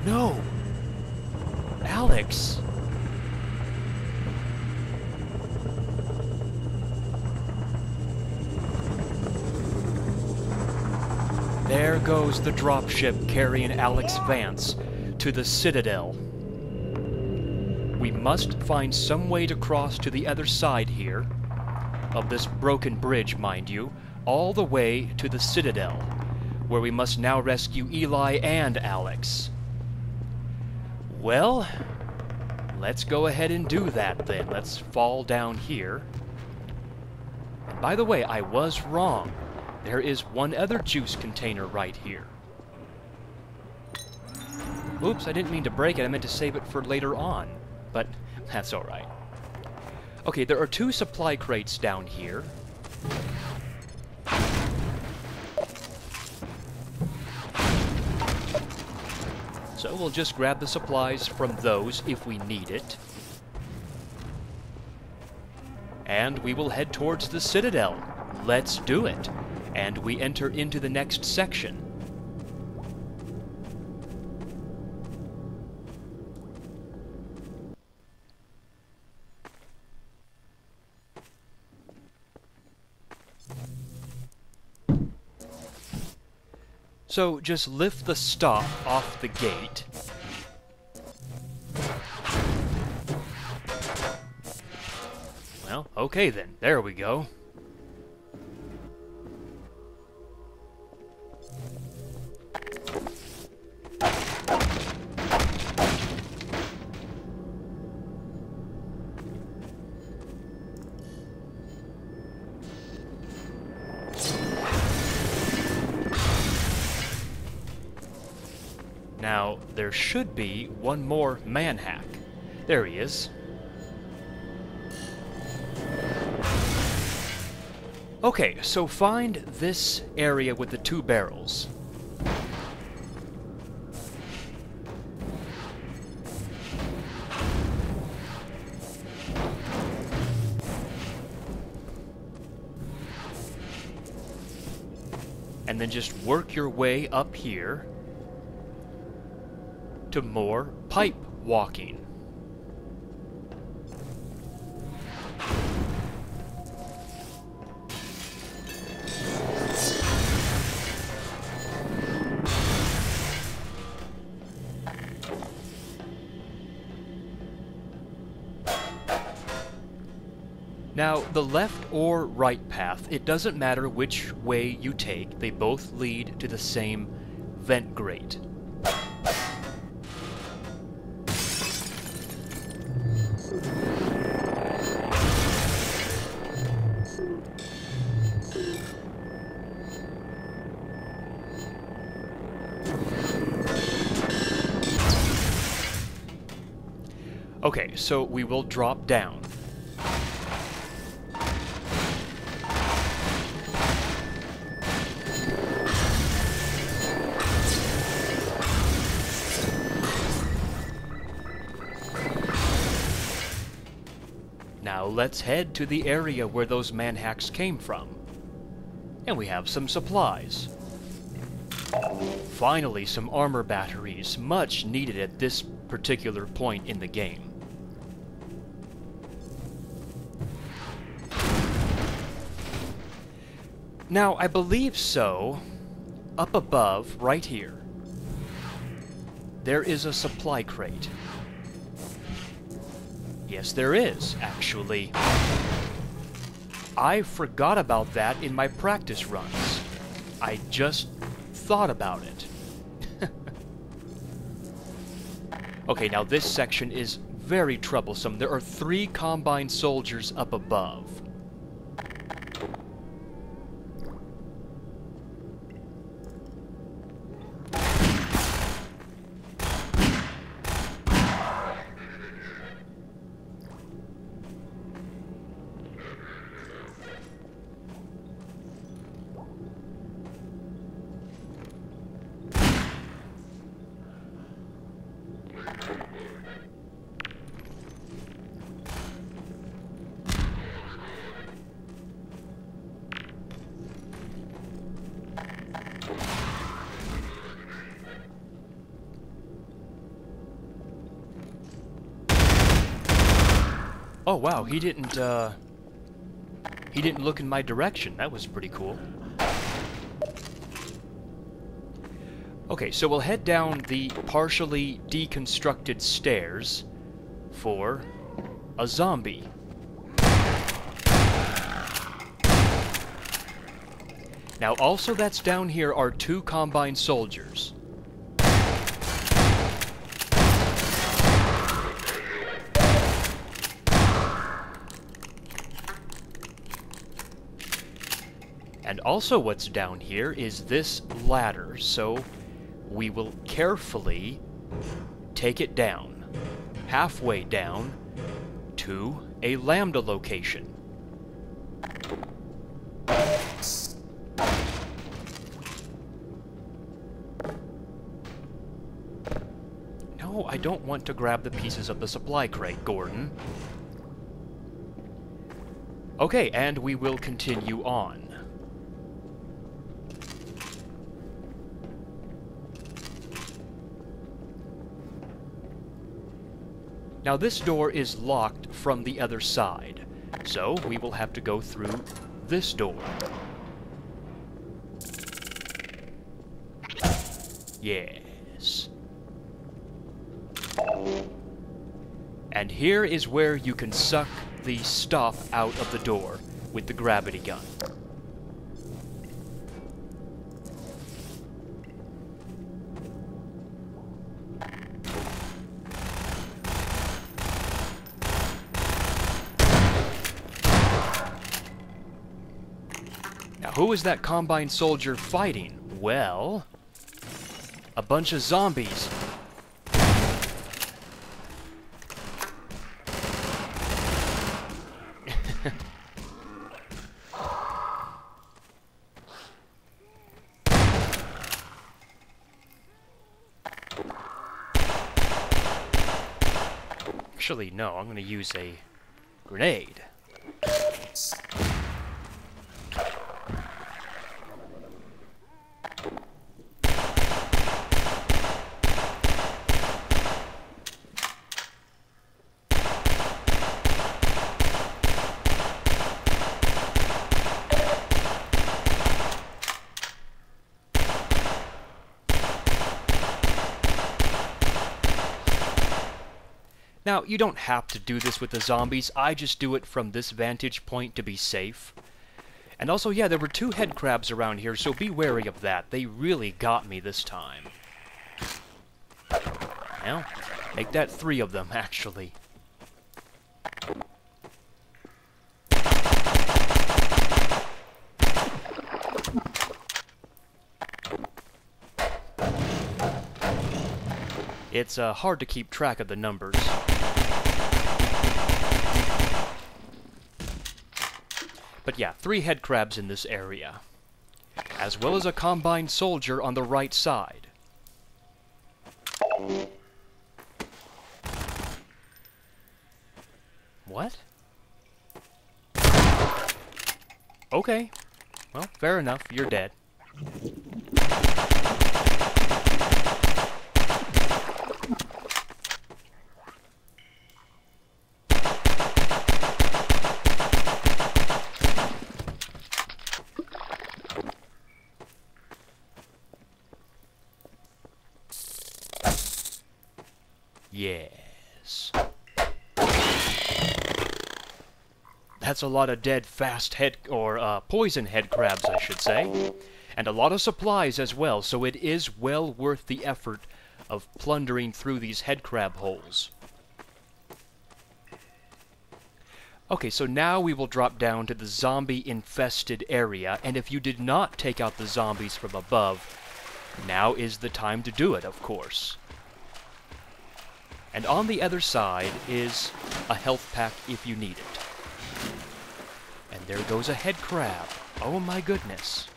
No! Alyx! There goes the dropship carrying Alyx Vance to the Citadel. We must find some way to cross to the other side here, of this broken bridge, mind you, all the way to the Citadel, where we must now rescue Eli and Alyx. Well, let's go ahead and do that then. Let's fall down here. And by the way, I was wrong. There is one other juice container right here. Oops, I didn't mean to break it. I meant to save it for later on. But that's alright. Okay, there are 2 supply crates down here. So we'll just grab the supplies from those if we need it. And we will head towards the Citadel. Let's do it. And we enter into the next section. So just lift the stop off the gate. Well, okay then. There we go. Now, there should be one more manhack. There he is. Okay, so find this area with the 2 barrels. And then just work your way up here to more pipe walking. Now, the left or right path, it doesn't matter which way you take, they both lead to the same vent grate. Okay, so we will drop down. Now let's head to the area where those manhacks came from. And we have some supplies. Finally, some armor batteries, much needed at this particular point in the game. Now, I believe so, up above, right here, there is a supply crate. Yes, there is, actually. I forgot about that in my practice runs. I just thought about it. Okay, now this section is very troublesome. There are 3 Combine soldiers up above. Oh wow, he didn't look in my direction. That was pretty cool. Okay, so we'll head down the partially deconstructed stairs for a zombie. Now, also that's down here are 2 Combine soldiers. And also what's down here is this ladder, so we will carefully take it down, halfway down, to a Lambda location. No, I don't want to grab the pieces of the supply crate, Gordon. Okay, and we will continue on. Now this door is locked from the other side, so we will have to go through this door. Yes. And here is where you can suck the stuff out of the door with the gravity gun. Who is that Combine soldier fighting? Well, a bunch of zombies. Actually, no, I'm going to use a grenade. Now, you don't have to do this with the zombies. I just do it from this vantage point to be safe. And also, yeah, there were 2 head crabs around here, so be wary of that. They really got me this time. Well, make that 3 of them, actually. It's hard to keep track of the numbers. But yeah, 3 head crabs in this area, as well as a Combine soldier on the right side. What? Okay. Well, fair enough, you're dead. Yes. That's a lot of dead fast head, or poison head crabs, I should say. And a lot of supplies as well, so it is well worth the effort of plundering through these head crab holes. Okay, so now we will drop down to the zombie-infested area, and if you did not take out the zombies from above, now is the time to do it, of course. And on the other side is a health pack if you need it. And there goes a head crab. Oh my goodness.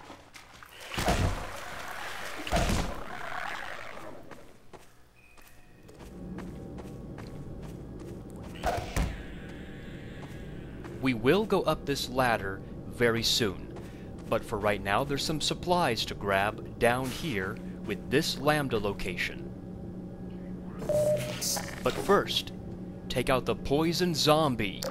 We will go up this ladder very soon, but for right now there's some supplies to grab down here with this Lambda location. But first, take out the poison zombie.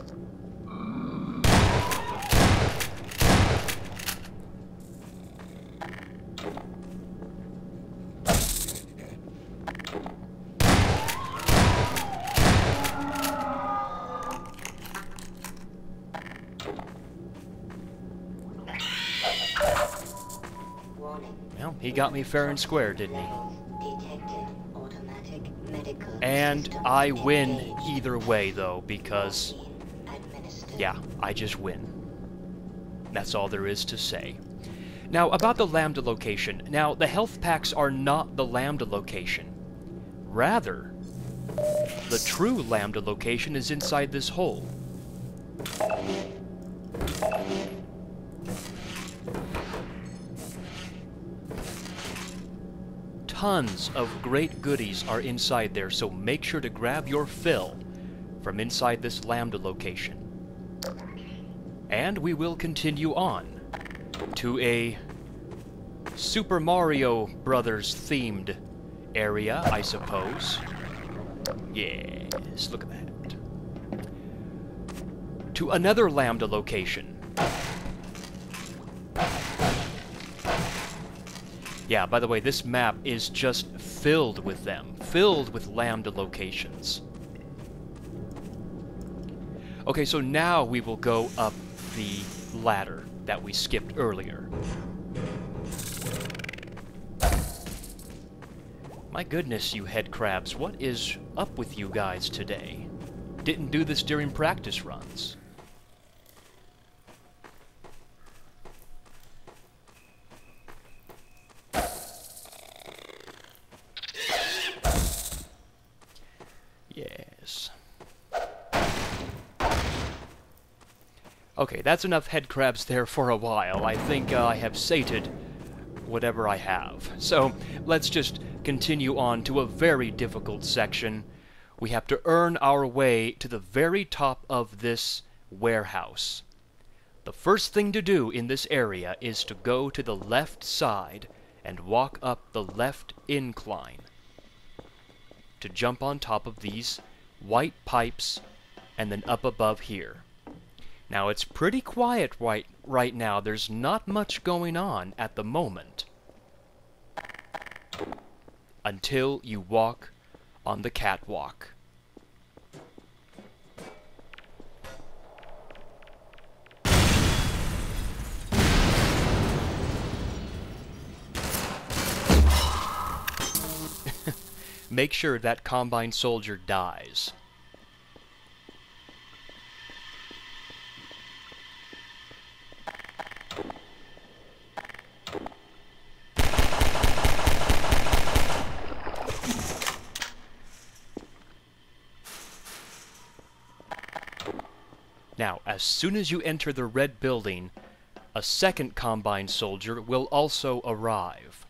Well, he got me fair and square, didn't he? And I win either way, though, because, yeah, I just win. That's all there is to say. Now, about the Lambda location. Now, the health packs are not the Lambda location. Rather, the true Lambda location is inside this hole. Tons of great goodies are inside there, so make sure to grab your fill from inside this Lambda location. And we will continue on to a Super Mario Brothers themed area, I suppose. Yes, look at that. To another Lambda location. Yeah, by the way, this map is just filled with them. Filled with Lambda locations. Okay, so now we will go up the ladder that we skipped earlier. My goodness, you head crabs, what is up with you guys today? Didn't do this during practice runs. Yes. Okay, that's enough head crabs there for a while. I think I have sated whatever I have. So, let's just continue on to a very difficult section. We have to earn our way to the very top of this warehouse. The first thing to do in this area is to go to the left side and walk up the left incline to jump on top of these white pipes and then up above here. Now, it's pretty quiet right now. There's not much going on at the moment. Until you walk on the catwalk. Make sure that Combine soldier dies. Now, as soon as you enter the red building, a second Combine soldier will also arrive.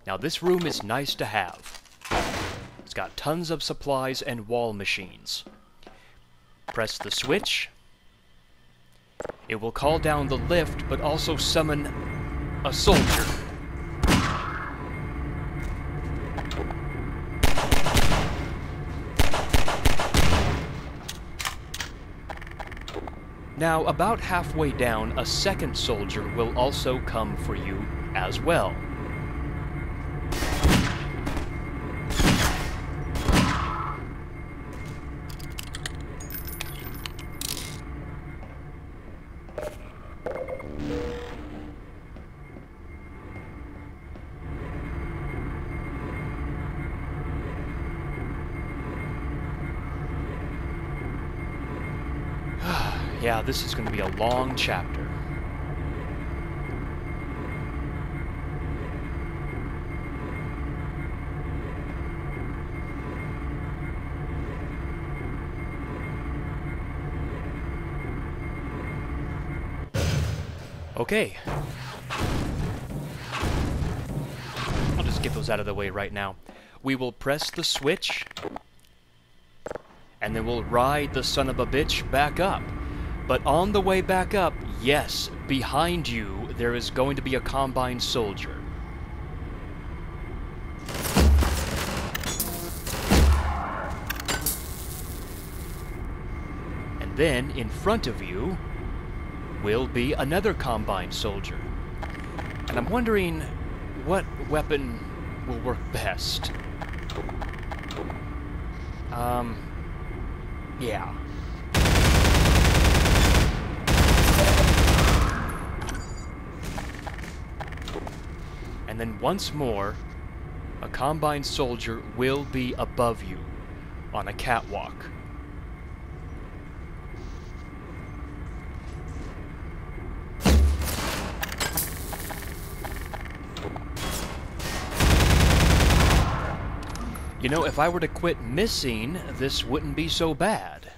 Now, this room is nice to have. It's got tons of supplies and wall machines. Press the switch. It will call down the lift, but also summon a soldier. Now, about halfway down, a second soldier will also come for you as well. Yeah, this is going to be a long chapter. Okay. I'll just get those out of the way right now. We will press the switch, and then we'll ride the son of a bitch back up. But on the way back up, yes, behind you, there is going to be a Combine soldier. And then, in front of you, will be another Combine soldier. And I'm wondering what weapon will work best. Yeah. And then once more, a Combine soldier will be above you on a catwalk. You know, if I were to quit missing, this wouldn't be so bad.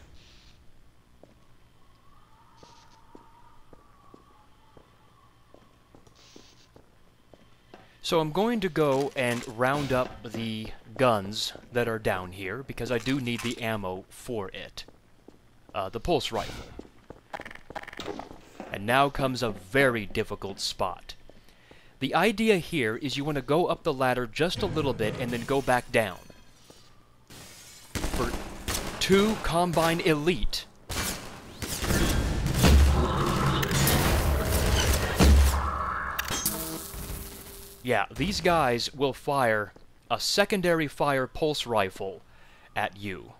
So I'm going to go and round up the guns that are down here, because I do need the ammo for it. The pulse rifle. And now comes a very difficult spot. The idea here is you want to go up the ladder just a little bit and then go back down. For 2 Combine Elite. Yeah, these guys will fire a secondary fire pulse rifle at you.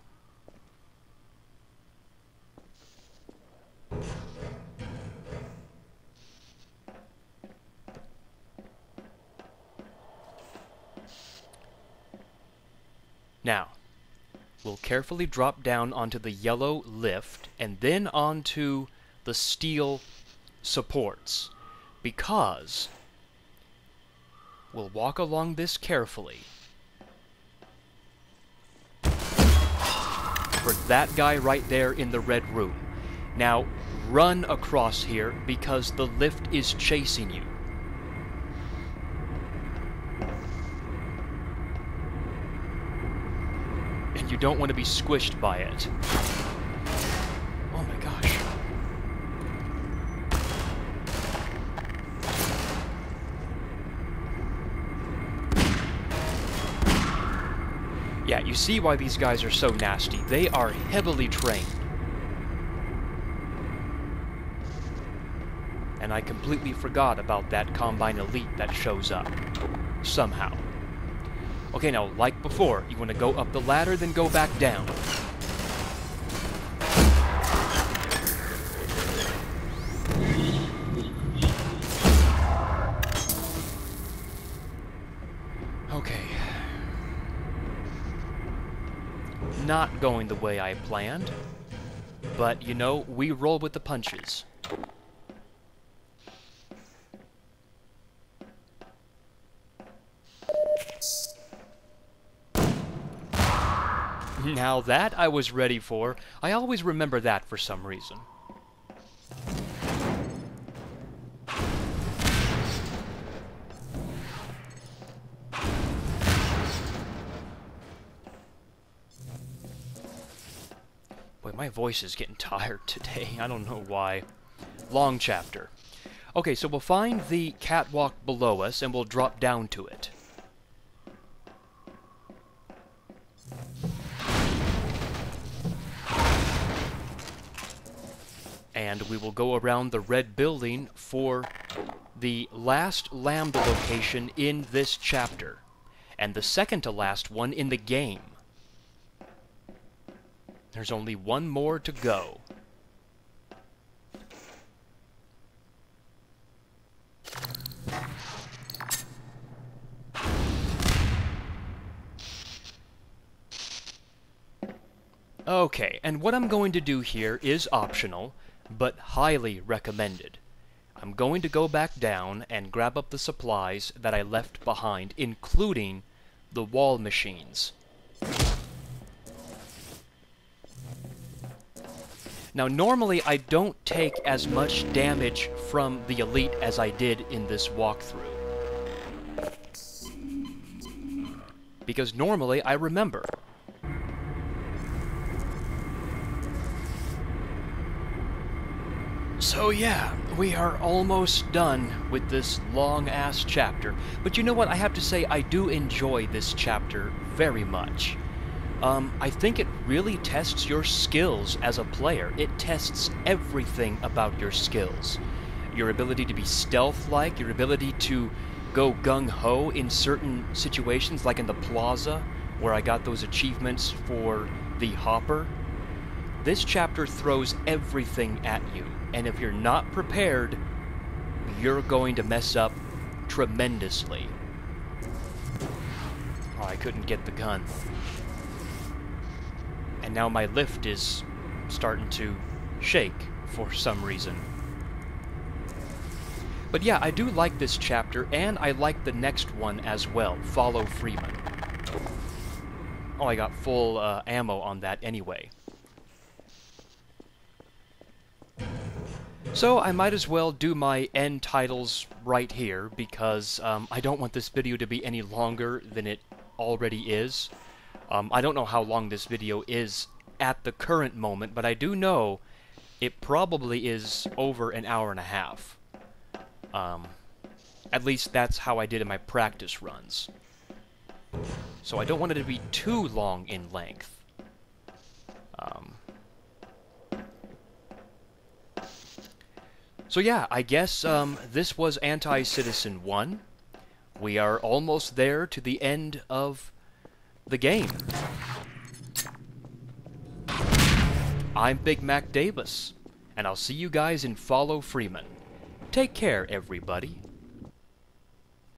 Now, we'll carefully drop down onto the yellow lift and then onto the steel supports, because we'll walk along this carefully. For that guy right there in the red room. Now, run across here because the lift is chasing you. And you don't want to be squished by it. Oh my gosh. Yeah, you see why these guys are so nasty. They are heavily trained. And I completely forgot about that Combine Elite that shows up. Somehow. Okay, now, like before, you want to go up the ladder, then go back down. Okay. Not going the way I planned, but, you know, we roll with the punches. Now that I was ready for. I always remember that for some reason. Boy, my voice is getting tired today. I don't know why. Long chapter. Okay, so we'll find the catwalk below us and we'll drop down to it. and we will go around the red building for the last Lambda location in this chapter, and the second to last one in the game. There's only one more to go. Okay, and what I'm going to do here is optional, but highly recommended. I'm going to go back down and grab up the supplies that I left behind, including the wall machines. Now, normally I don't take as much damage from the Elite as I did in this walkthrough, because normally I remember. So yeah, we are almost done with this long-ass chapter. But you know what? I have to say, I do enjoy this chapter very much. I think it really tests your skills as a player. It tests everything about your skills. Your ability to be stealth-like, your ability to go gung-ho in certain situations, like in the Plaza, where I got those achievements for the Hopper. This chapter throws everything at you. And if you're not prepared, you're going to mess up tremendously. Oh, I couldn't get the gun. And now my lift is starting to shake for some reason. But yeah, I do like this chapter, and I like the next one as well, Follow Freeman. Oh, I got full ammo on that anyway. So I might as well do my end titles right here, because I don't want this video to be any longer than it already is. I don't know how long this video is at the current moment, but I do know it probably is over an hour and a half. At least that's how I did in my practice runs. So I don't want it to be too long in length. So yeah, I guess this was Anticitizen One. We are almost there to the end of the game. I'm Big Mac Davis, and I'll see you guys in Follow Freeman. Take care, everybody.